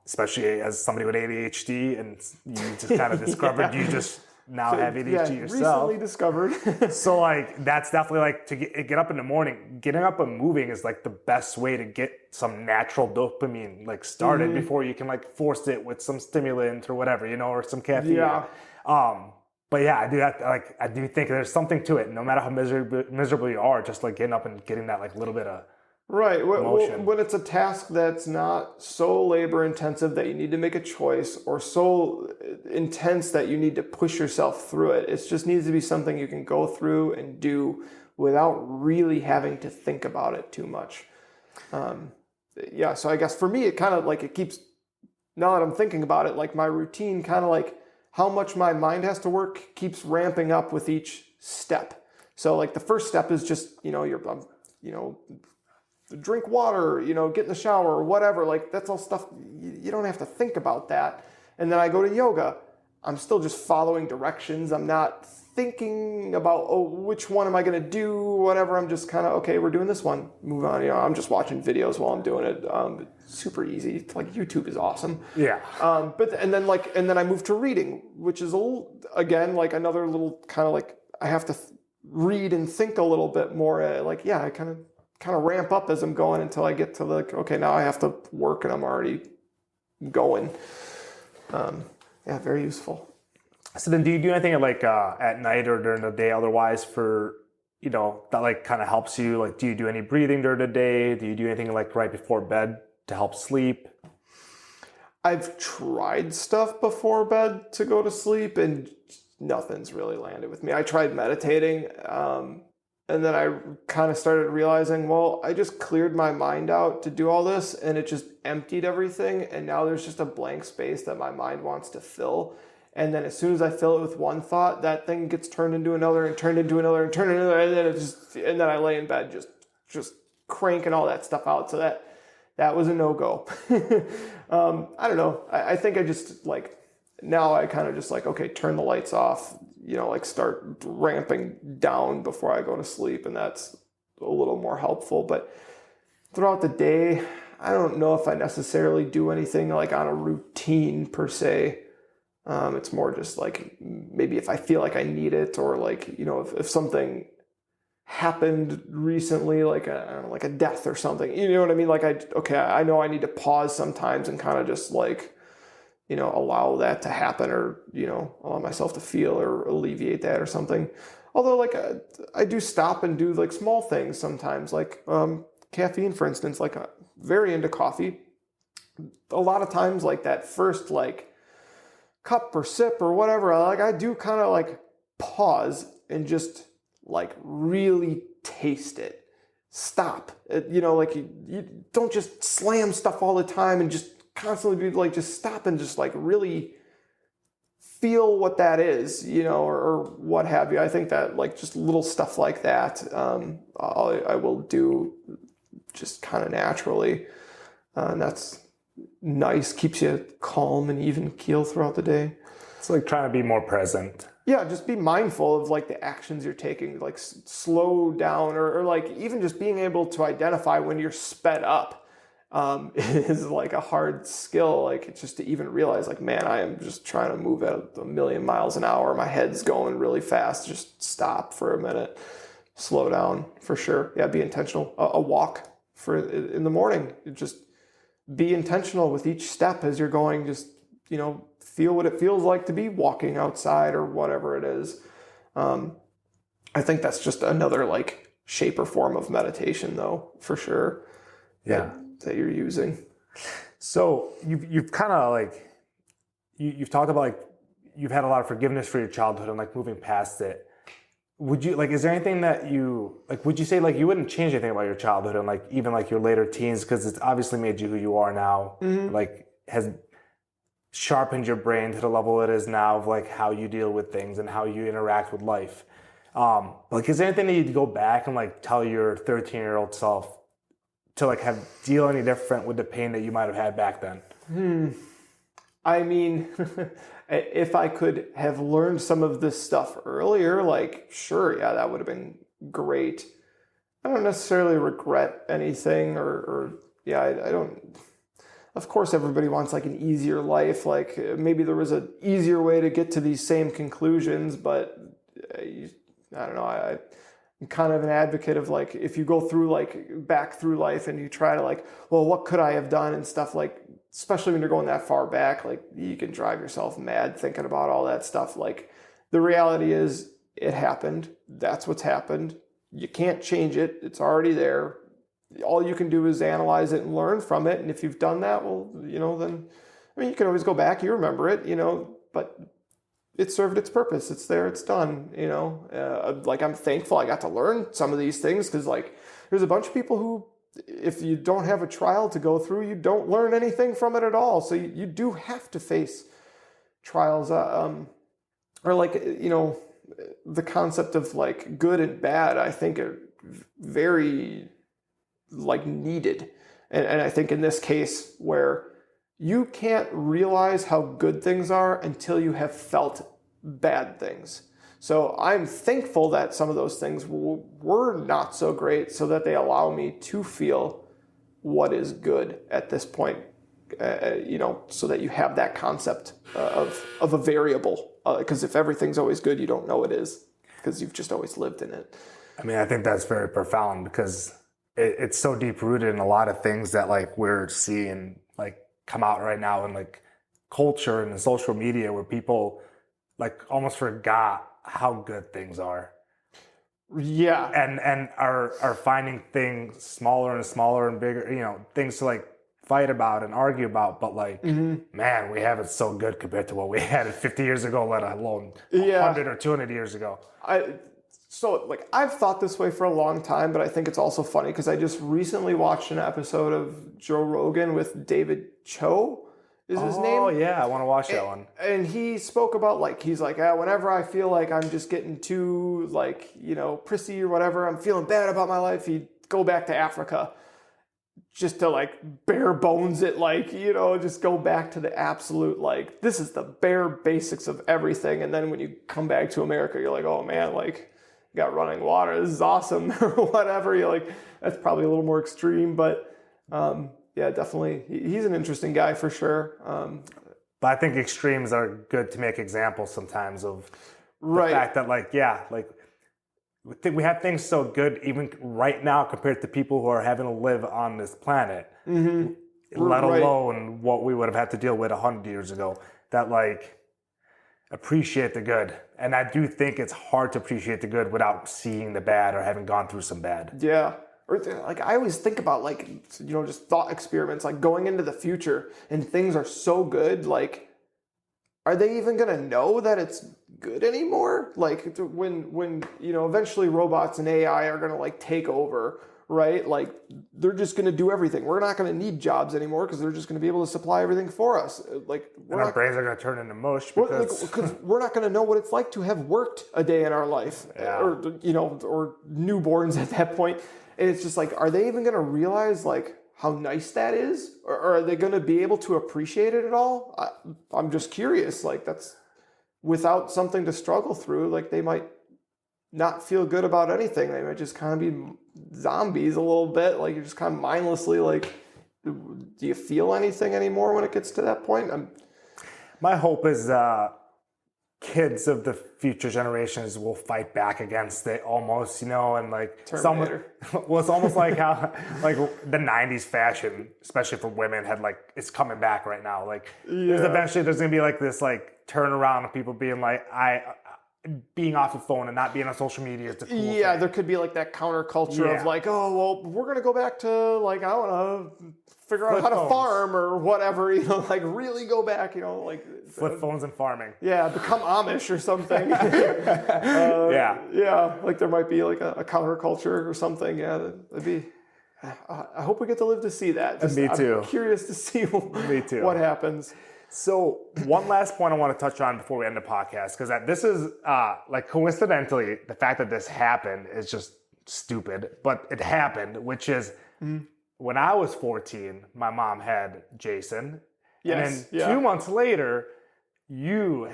Especially as somebody with ADHD, and you just kind of discovered you just now have ADHD yourself. Recently discovered. So like that's definitely like to get up in the morning. Getting up and moving is like the best way to get some natural dopamine like started before you can like force it with some stimulant or whatever, or some caffeine. Yeah. But yeah, I do think there's something to it. No matter how miserable you are, just like getting up and getting that like little bit of right. When it's a task that's not so labor intensive that you need to make a choice or so intense that you need to push yourself through it, it just needs to be something you can go through and do without really having to think about it too much. So I guess for me, it kind of like it keeps, now that I'm thinking about it, like my routine kind of like how much my mind has to work keeps ramping up with each step. So like the first step is just, drink water, get in the shower or whatever. Like that's all stuff, you don't have to think about that. And then I go to yoga. I'm still just following directions. I'm not thinking about, which one am I going to do, whatever. I'm just kind of, okay, we're doing this one. Move on. I'm just watching videos while I'm doing it. It's super easy. It's like YouTube is awesome. Yeah. And then I move to reading, which is again, like another little kind of like, I have to read and think a little bit more. I kind of ramp up as I'm going until I get to like, okay, now I have to work and I'm already going. Very useful. So then do you do anything like at night or during the day otherwise for, that like kind of helps you? Like, do you do any breathing during the day? Do you do anything like right before bed to help sleep? I've tried stuff before bed to go to sleep and nothing's really landed with me. I tried meditating And then I kind of started realizing, well, I just cleared my mind out to do all this and it just emptied everything. And now there's just a blank space that my mind wants to fill. And then as soon as I fill it with one thought, that thing gets turned into another and turned into another and turned into another. And then I lay in bed just cranking all that stuff out. So that was a no-go. I don't know. I think I just like, now I kind of just like, okay, turn the lights off, like start ramping down before I go to sleep. And that's a little more helpful. But throughout the day, I don't know if I necessarily do anything like on a routine per se. It's more just like maybe if I feel like I need it, or like, if something happened recently, like like a death or something, you know what I mean? Like I know I need to pause sometimes and kind of just like, allow that to happen, or, allow myself to feel or alleviate that or something. Although like I do stop and do like small things sometimes, like caffeine, for instance, like very into coffee. A lot of times like that first like cup or sip or whatever, like I do kind of like pause and just like really taste it. Stop. Like you don't just slam stuff all the time and just constantly be like, just stop and just like really feel what that is, or what have you. I think that like just little stuff like that, I will do just kind of naturally. And that's nice, keeps you calm and even keel throughout the day. It's like trying to be more present. Yeah, just be mindful of like the actions you're taking, like slow down, or like even just being able to identify when you're sped up is like a hard skill. Like it's just to even realize like, man, I am just trying to move at 1,000,000 miles an hour. My head's going really fast. Just stop for a minute, slow down for sure. Yeah, be intentional. A walk in the morning, just be intentional with each step as you're going. Just, feel what it feels like to be walking outside or whatever it is. I think that's just another like shape or form of meditation though, for sure. Yeah. That you're using. So you've kind of like, you've talked about like, you've had a lot of forgiveness for your childhood and like moving past it. Would you like, is there anything that would you say like you wouldn't change anything about your childhood and like even like your later teens, because it's obviously made you who you are now, like has sharpened your brain to the level it is now of like how you deal with things and how you interact with life. Like, is there anything that you'd go back and like tell your 13-year-old self to like have deal any different with the pain that you might have had back then? I mean, if I could have learned some of this stuff earlier, like, sure, yeah, that would have been great. I don't necessarily regret anything or I don't. Of course, everybody wants like an easier life. Like maybe there was an easier way to get to these same conclusions, but I don't know. I'm kind of an advocate of like, if you go through like back through life and you try to like, well, what could I have done and stuff, like, especially when you're going that far back, like you can drive yourself mad thinking about all that stuff. Like the reality is it happened. That's what's happened. You can't change it. It's already there. All you can do is analyze it and learn from it. And if you've done that, well, then, I mean, you can always go back, you remember it, but it served its purpose. It's there, it's done, like I'm thankful I got to learn some of these things, because like there's a bunch of people who, if you don't have a trial to go through, you don't learn anything from it at all. So you do have to face trials, or like, the concept of like good and bad, I think are very like needed. And I think in this case where you can't realize how good things are until you have felt bad things. So I'm thankful that some of those things were not so great, so that they allow me to feel what is good at this point, so that you have that concept of a variable. Because if everything's always good, you don't know it is, because you've just always lived in it. I mean, I think that's very profound, because it's so deep rooted in a lot of things that like we're seeing like come out right now in like culture and in social media, where people like almost forgot how good things are. Yeah. And are finding things smaller and smaller and bigger, things to like fight about and argue about, but like, man, we have it so good compared to what we had 50 years ago, let alone 100 or 200 years ago. So, like, I've thought this way for a long time, but I think it's also funny because I just recently watched an episode of Joe Rogan with David Cho, is his name. Oh, yeah, I want to watch that one. And he spoke about, like, he's like, whenever I feel like I'm just getting too, like, prissy or whatever, I'm feeling bad about my life, he'd go back to Africa just to, like, bare bones it, like, just go back to the absolute, like, this is the bare basics of everything. And then when you come back to America, you're like, oh, man, like, got running water, this is awesome, or whatever. You're like, that's probably a little more extreme, but yeah, definitely, he's an interesting guy for sure. But I think extremes are good to make examples sometimes of the fact that, like, we have things so good even right now compared to people who are having to live on this planet, let alone what we would have had to deal with 100 years ago, that, like, appreciate the good. And I do think it's hard to appreciate the good without seeing the bad or having gone through some bad. Yeah. Or, like, I always think about, like, just thought experiments, like going into the future and things are so good, like, are they even going to know that it's good anymore? Like, when eventually robots and AI are going to, like, take over, right? Like, they're just going to do everything. We're not going to need jobs anymore because they're just going to be able to supply everything for us. Like, our brains are going to turn into mush because we're not going to know what it's like to have worked a day in our life, or newborns at that point. And it's just like, are they even going to realize, like, how nice that is? Or are they going to be able to appreciate it at all? I'm just curious. Like, that's without something to struggle through. Like, they might not feel good about anything. They might just kind of be zombies a little bit. Like, you're just kind of mindlessly, like, do you feel anything anymore when it gets to that point? My hope is kids of the future generations will fight back against it almost, and like Terminator. Well, it's almost like how like the 90s fashion, especially for women, had like, it's coming back right now. Like there's gonna be like this like turnaround of people being like, being off the phone and not being on social media is the cool thing. There could be like that counterculture of like, oh, well, we're going to go back to like, I want to figure out how to farm or whatever, like really go back, like. Flip phones and farming. Yeah, become Amish or something. Yeah, like there might be like a counterculture or something. Yeah, that'd be, I hope we get to live to see that. Me too. I'm curious to see what happens. So one last point I want to touch on before we end the podcast, because this is like coincidentally, the fact that this happened is just stupid, but it happened, which is when I was 14, my mom had Jason. Yes. And then 2 months later, your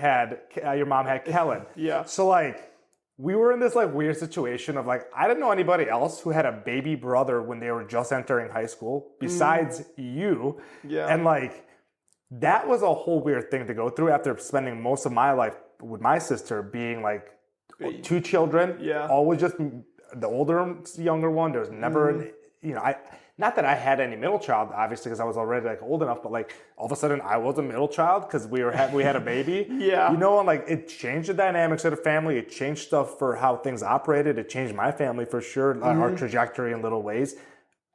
mom had Kellen. Yeah. So like, we were in this like weird situation of like, I didn't know anybody else who had a baby brother when they were just entering high school besides you. Yeah. And like, that was a whole weird thing to go through after spending most of my life with my sister being like 2 children. Yeah. Always just the older and younger one. There was never, not that I had any middle child, obviously, because I was already like old enough, but like all of a sudden I was a middle child because we had a baby. Yeah. And like it changed the dynamics of the family. It changed stuff for how things operated. It changed my family for sure, our trajectory in little ways.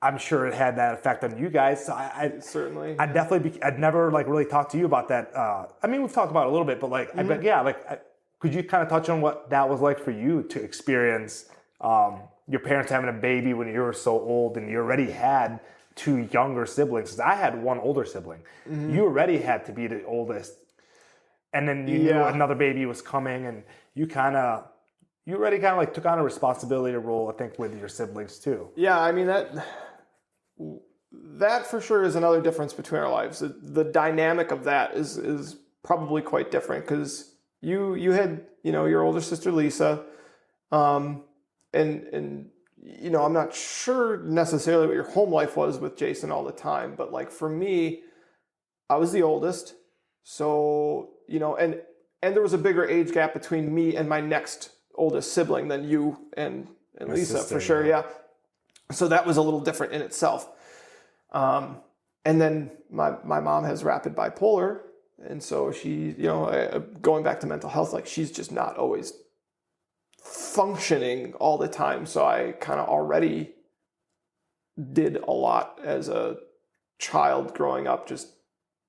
I'm sure it had that effect on you guys. So certainly. I'd never like really talked to you about that. I mean, we've talked about it a little bit, but like, could you kind of touch on what that was like for you to experience your parents having a baby when you were so old and you already had 2 younger siblings? Because I had 1 older sibling. You already had to be the oldest, and then you knew another baby was coming, and you already kind of like took on a responsibility role, I think, with your siblings too. Yeah, I mean that for sure is another difference between our lives. The dynamic of that is probably quite different because you had your older sister Lisa, and I'm not sure necessarily what your home life was with Jason all the time, but like for me, I was the oldest, so and there was a bigger age gap between me and my next oldest sibling than you and Lisa, sister, for sure. Yeah. So that was a little different in itself. And then my mom has rapid bipolar. And so she, going back to mental health, like she's just not always functioning all the time. So I kind of already did a lot as a child growing up, just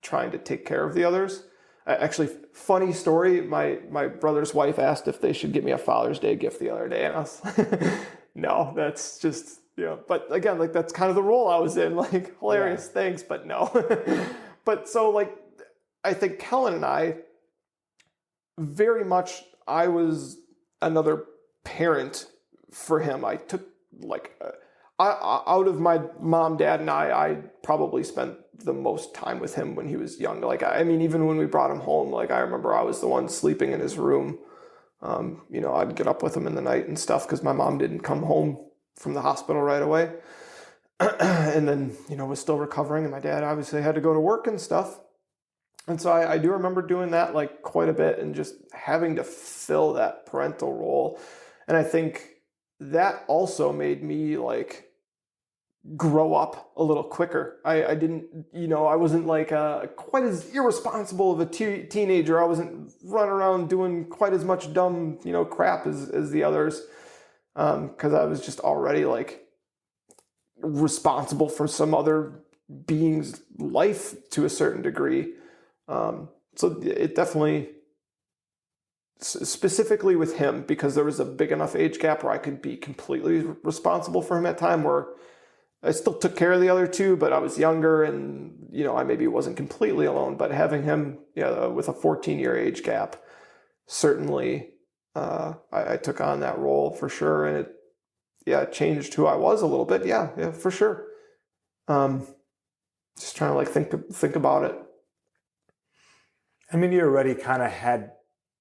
trying to take care of the others. Actually, funny story. My brother's wife asked if they should get me a Father's Day gift the other day, and I was no, that's just But again, like that's kind of the role I was in. Like hilarious, thanks, but no. But so like, I think Kellen and I very much. I was another parent for him. I took like out of my mom, dad, and I probably spent the most time with him when he was young. Like, I mean, even when we brought him home, like I remember I was the one sleeping in his room. I'd get up with him in the night and stuff because my mom didn't come home from the hospital right away. And then, was still recovering, and my dad obviously had to go to work and stuff. And so I do remember doing that like quite a bit and just having to fill that parental role. And I think that also made me like grow up a little quicker. I didn't, I wasn't like quite as irresponsible of a teenager. I wasn't running around doing quite as much dumb, crap as the others. Because I was just already like responsible for some other being's life to a certain degree. So it definitely, specifically with him, because there was a big enough age gap where I could be completely responsible for him at time, where I still took care of the other two, but I was younger and, I maybe wasn't completely alone, but having him with a 14-year age gap, certainly I took on that role for sure. And it changed who I was a little bit. Yeah, for sure. Just trying to like think about it. I mean, you already kind of had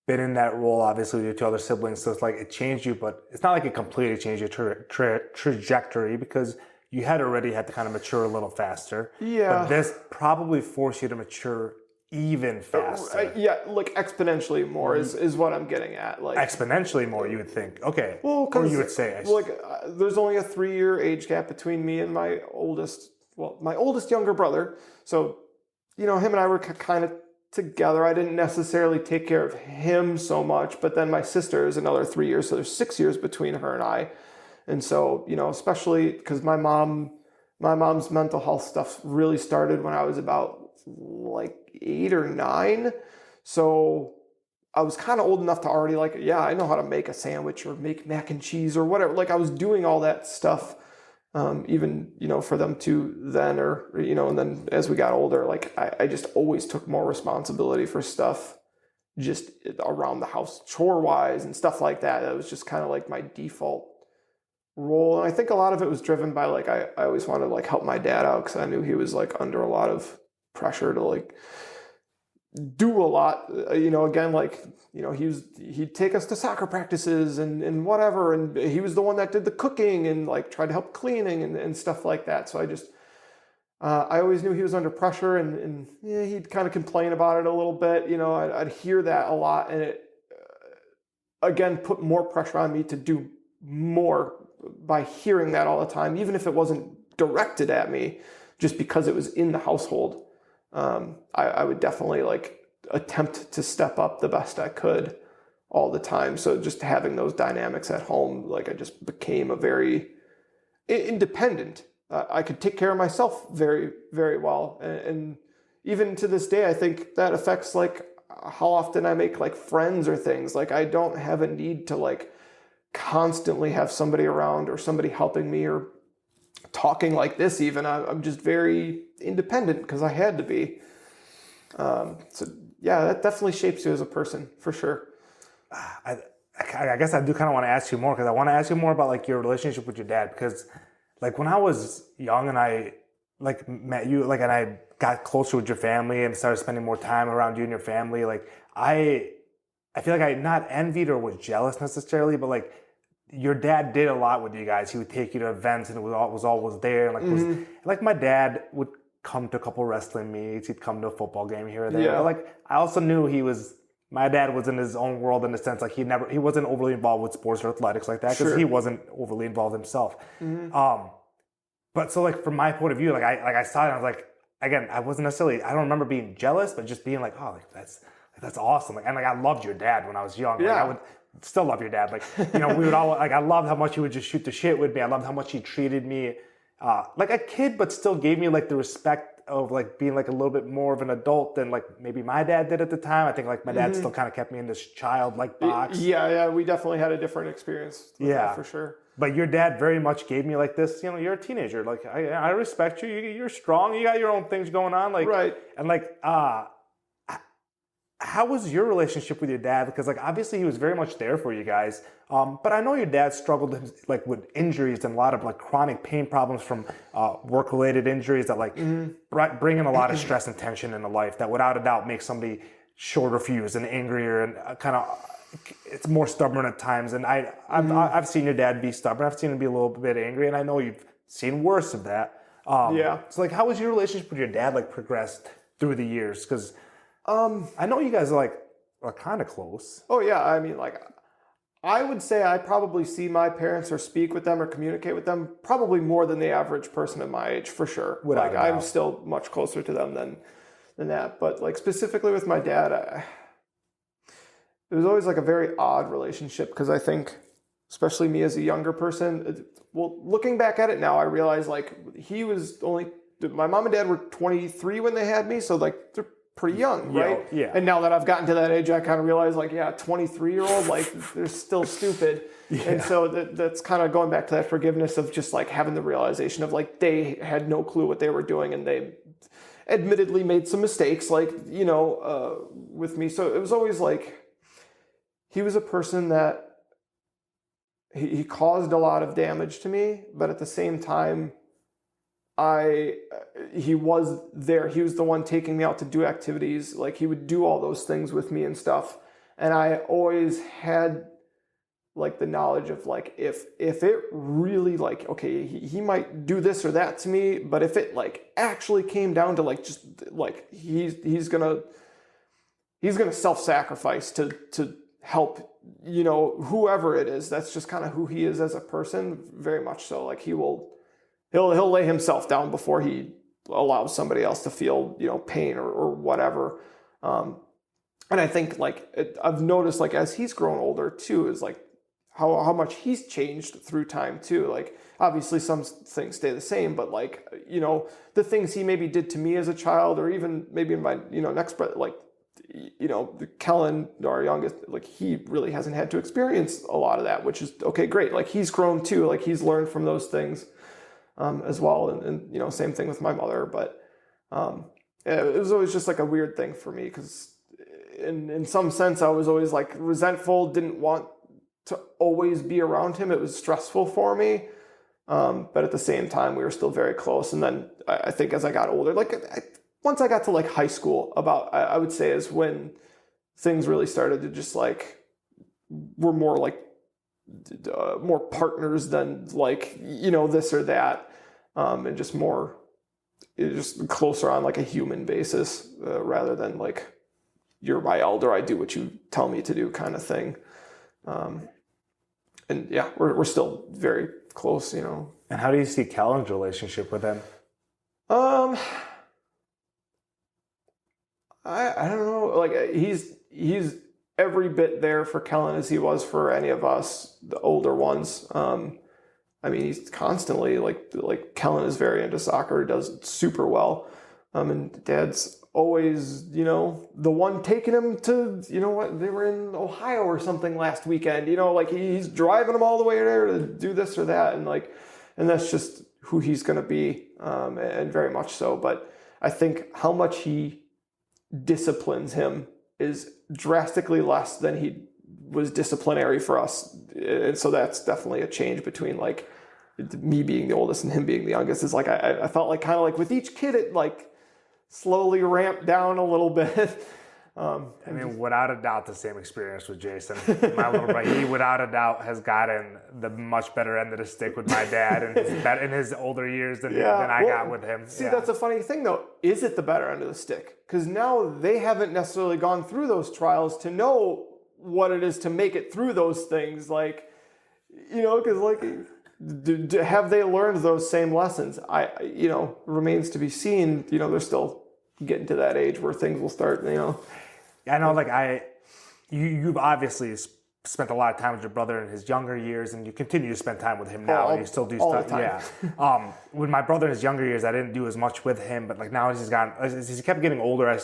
been in that role, obviously, with your two other siblings. So it's like it changed you, but it's not like it completely changed your trajectory because you had already had to kind of mature a little faster. Yeah. But this probably forced you to mature even faster. Like exponentially more is what I'm getting at. Like exponentially more, you would think. Okay. Well, or you would say. There's only a 3-year age gap between me and my oldest younger brother. So, him and I were kind of together. I didn't necessarily take care of him so much, but then my sister is another 3 years. So there's 6 years between her and I. And so, especially because my mom's mental health stuff really started when I was about like 8 or 9. So I was kind of old enough to already I know how to make a sandwich or make mac and cheese or whatever. Like I was doing all that stuff, even, for them to then, or, and then as we got older, like I just always took more responsibility for stuff just around the house, chore wise and stuff like that. It was just kind of like my default role. And I think a lot of it was driven by like, I always wanted to like help my dad out because I knew he was like under a lot of pressure to like do a lot, again, like, he'd take us to soccer practices and whatever. And he was the one that did the cooking and like tried to help cleaning and stuff like that. So I always knew he was under pressure and he'd kind of complain about it a little bit. I'd hear that a lot, and it, again, put more pressure on me to do more by hearing that all the time, even if it wasn't directed at me, just because it was in the household. I would definitely like attempt to step up the best I could all the time. So just having those dynamics at home, like I just became a very independent. I could take care of myself very, very well. And even to this day, I think that affects like how often I make like friends or things. Like I don't have a need to like constantly have somebody around or somebody helping me or talking like this. Even I'm just very independent because I had to be. So yeah, that definitely shapes you as a person for sure. I guess I do kind of want to ask you more because I want to ask you more about like your relationship with your dad, because like when I was young and I like met you, like, and I got closer with your family and started spending more time around you and your family, like I feel like I not envied or was jealous necessarily, but like your dad did a lot with you guys. He would take you to events and it was always there. And like my dad would come to a couple wrestling meets. He'd come to a football game here or there. Yeah. But like I also knew my dad was in his own world in the sense like he wasn't overly involved with sports or athletics like that because he wasn't overly involved himself. But so like from my point of view, like I saw it and I was like, again, I don't remember being jealous, but just being like, oh, like that's awesome. Like, and like I loved your dad when I was young. Yeah. Like, I would still love your dad. Like, we would all like, I loved how much he would just shoot the shit with me. I loved how much he treated me like a kid, but still gave me like the respect of like being like a little bit more of an adult than like maybe my dad did at the time. I think like my dad still kind of kept me in this childlike box. Yeah, we definitely had a different experience with that for sure. But your dad very much gave me like this, you're a teenager. Like, I respect you. You're strong. You got your own things going on. Like, right. And like, how was your relationship with your dad? Because like, obviously he was very much there for you guys. But I know your dad struggled like with injuries and a lot of like chronic pain problems from work-related injuries that like bring in a lot of stress and tension into life that without a doubt make somebody shorter fused and angrier and kind of, it's more stubborn at times. And I've seen your dad be stubborn. I've seen him be a little bit angry, and I know you've seen worse of that. So like, how was your relationship with your dad like progressed through the years? Because I know you guys are kind of close. Oh yeah, I mean, like, I would say I probably see my parents or speak with them or communicate with them probably more than the average person at my age, for sure. Without like, I'm still much closer to them than that. But like specifically with my dad, it was always like a very odd relationship because I think, especially me as a younger person, looking back at it now, I realize like my mom and dad were 23 when they had me, so like they're pretty young, right? Yeah. And now that I've gotten to that age, I kind of realize like, 23-year-old, like they're still stupid. Yeah. And so that's kind of going back to that forgiveness of just like having the realization of like they had no clue what they were doing and they admittedly made some mistakes, like, with me. So it was always like, he was a person that he caused a lot of damage to me, but at the same time, he was there. He was the one taking me out to do activities. Like he would do all those things with me and stuff. And I always had like the knowledge of like, if it really like, okay, he might do this or that to me, but if it like actually came down to like, just like, he's gonna self-sacrifice to help, whoever it is. That's just kind of who he is as a person, very much so. Like he'll lay himself down before he allows somebody else to feel, pain or whatever. And I think like I've noticed like as he's grown older too, is like how much he's changed through time too. Like obviously some things stay the same, but like, the things he maybe did to me as a child, or even maybe in my, next breath, like, Kellen, our youngest, like he really hasn't had to experience a lot of that, which is okay, great. Like he's grown too, like he's learned from those things. As well. And same thing with my mother, but it was always just like a weird thing for me because in some sense I was always like resentful, didn't want to always be around him. It was stressful for me. But at the same time, we were still very close. And then I think as I got older, like once I got to like high school, I would say is when things really started to just like, were more like, more partners than like, this or that. And just closer on like a human basis, rather than like, you're my elder, I do what you tell me to do kind of thing. And yeah, we're still very close, And how do you see Kellen's relationship with him? I don't know. Like he's every bit there for Kellen as he was for any of us, the older ones. I mean, he's constantly like Kellen is very into soccer, does super well. And Dad's always, the one taking him to, they were in Ohio or something last weekend, like he's driving them all the way there to do this or that. And that's just who he's going to be. And very much so. But I think how much he disciplines him is drastically less than he was disciplinary for us. And so that's definitely a change between like me being the oldest and him being the youngest. Is like I felt like kind of like with each kid it like slowly ramped down a little bit. I mean, without a doubt, the same experience with Jason. My little brother, he without a doubt has gotten the much better end of the stick with my dad in his older years than I got with him. See, that's a funny thing though. Is it the better end of the stick? Because now they haven't necessarily gone through those trials to know what it is to make it through those things. Like, because like, have they learned those same lessons? Remains to be seen. They're still getting to that age where things will start, I know, like you've obviously spent a lot of time with your brother in his younger years, and you continue to spend time with him now, and you still do stuff. Yeah. With my brother in his younger years, I didn't do as much with him, but like now as he kept getting older, I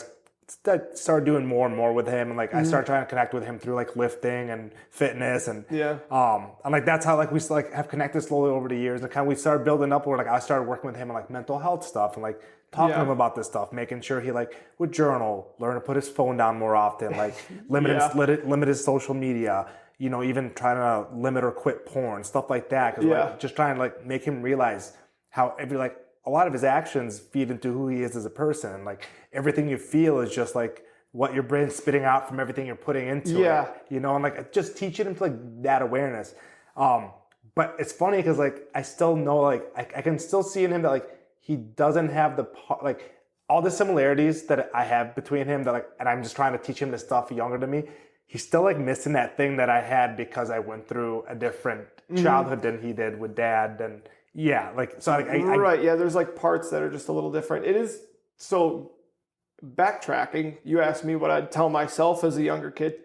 started doing more and more with him, and like I started trying to connect with him through like lifting and fitness, and and like that's how like we like have connected slowly over the years, and kind of we started building up where like I started working with him on like mental health stuff and like talking to him about this stuff, making sure he like would journal, learn to put his phone down more often, like limit his social media, you know, even trying to limit or quit porn, stuff like that, because like, just trying to like make him realize how a lot of his actions feed into who he is as a person. And like everything you feel is just like what your brain's spitting out from everything you're putting into it. You know, and like just teaching him to like that awareness. But it's funny because like I still know like I can still see in him that like he doesn't have like all the similarities that I have between him that like, and I'm just trying to teach him this stuff younger than me. He's still like missing that thing that I had because I went through a different childhood than he did with dad. And yeah, like, so like, there's like parts that are just a little different. It is, so backtracking, you asked me what I'd tell myself as a younger kid.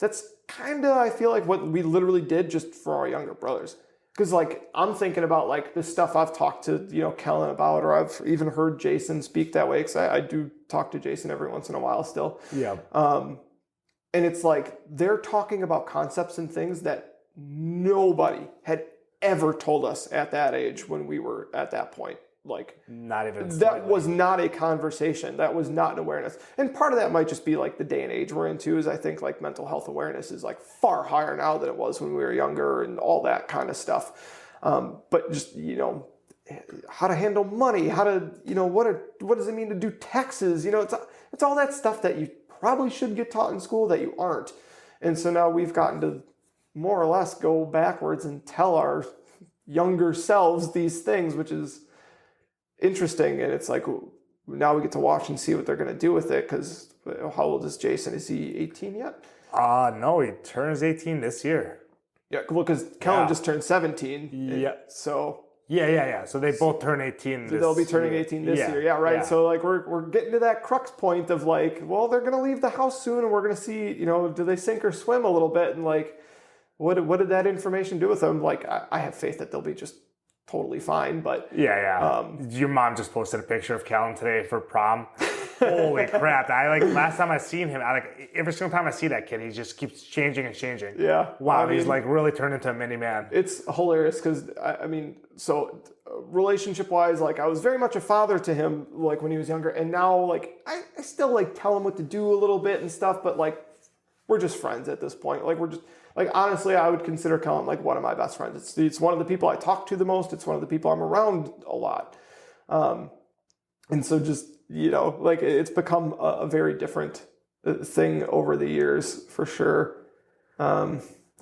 That's kind of, I feel like what we literally did just for our younger brothers. Because like, I'm thinking about like the stuff I've talked to, you know, Kellen about, or I've even heard Jason speak that way. Because I do talk to Jason every once in a while still. Yeah. And it's like, they're talking about concepts and things that nobody had ever told us at that age when we were at that point. Like, not even that was not a conversation. That was not an awareness. And part of that might just be like the day and age we're into, is I think like mental health awareness is like far higher now than it was when we were younger and all that kind of stuff. But just, you know, how to handle money, how to, you know, what does it mean to do taxes? You know, it's all that stuff that you probably should get taught in school that you aren't. And so now we've gotten to more or less go backwards and tell our younger selves these things, which is interesting. And it's like, now we get to watch and see what they're going to do with it. Because how old is Jason? Is he 18 yet? No, he turns 18 this year. Yeah, well, because Kellen just turned 17. Yeah. So... Yeah. So they both turn 18 this They'll be turning 18 this year. Yeah, right. Yeah. So like we're getting to that crux point of like, well, they're going to leave the house soon and we're going to see, you know, do they sink or swim a little bit? And like, what did that information do with them? Like, I have faith that they'll be just totally fine, but... Yeah. Your mom just posted a picture of Callan today for prom. Holy crap. Last time I seen him, every single time I see that kid, he just keeps changing and changing. Yeah. Wow, he's like really turned into a mini man. It's hilarious because, I mean, so relationship-wise, like I was very much a father to him, like when he was younger, and now like I still like tell him what to do a little bit and stuff, but like we're just friends at this point. Like we're just, like honestly, I would consider Kellen like one of my best friends. It's one of the people I talk to the most. It's one of the people I'm around a lot. And so just, you know, like it's become a very different thing over the years for sure. I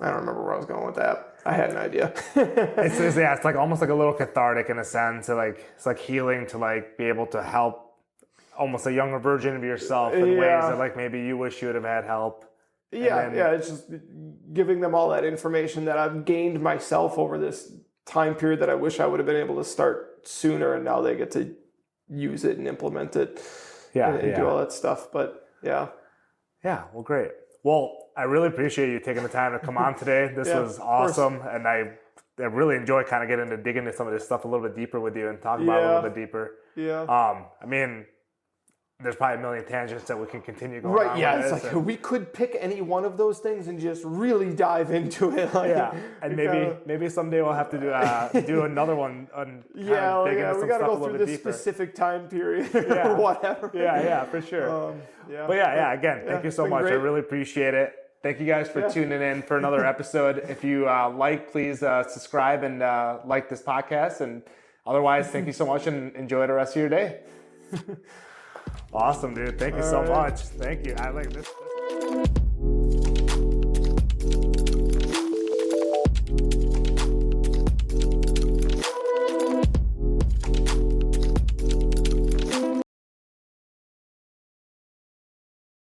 don't remember where I was going with that. I had an idea. It's like almost like a little cathartic in a sense. It's like healing to like be able to help almost a younger version of yourself in ways that like maybe you wish you would have had help. Yeah. It's just giving them all that information that I've gained myself over this time period that I wish I would have been able to start sooner, and now they get to use it and implement it and do all that stuff. But yeah. Well, great. Well, I really appreciate you taking the time to come on today. This was awesome. And I really enjoy kind of getting to dig into some of this stuff a little bit deeper with you and talk about it a little bit deeper. Yeah. I mean, there's probably a million tangents that we can continue going on. Right, yeah. It's like we could pick any one of those things and just really dive into it. Like, and maybe someday we'll have to do another one on we got to go through this specific time period or whatever. Yeah, for sure. But again, thank you so much. Great. I really appreciate it. Thank you guys for tuning in for another episode. If you please subscribe and like this podcast. And otherwise, thank you so much and enjoy the rest of your day. Awesome, dude. Thank you so much. Thank you. I like this.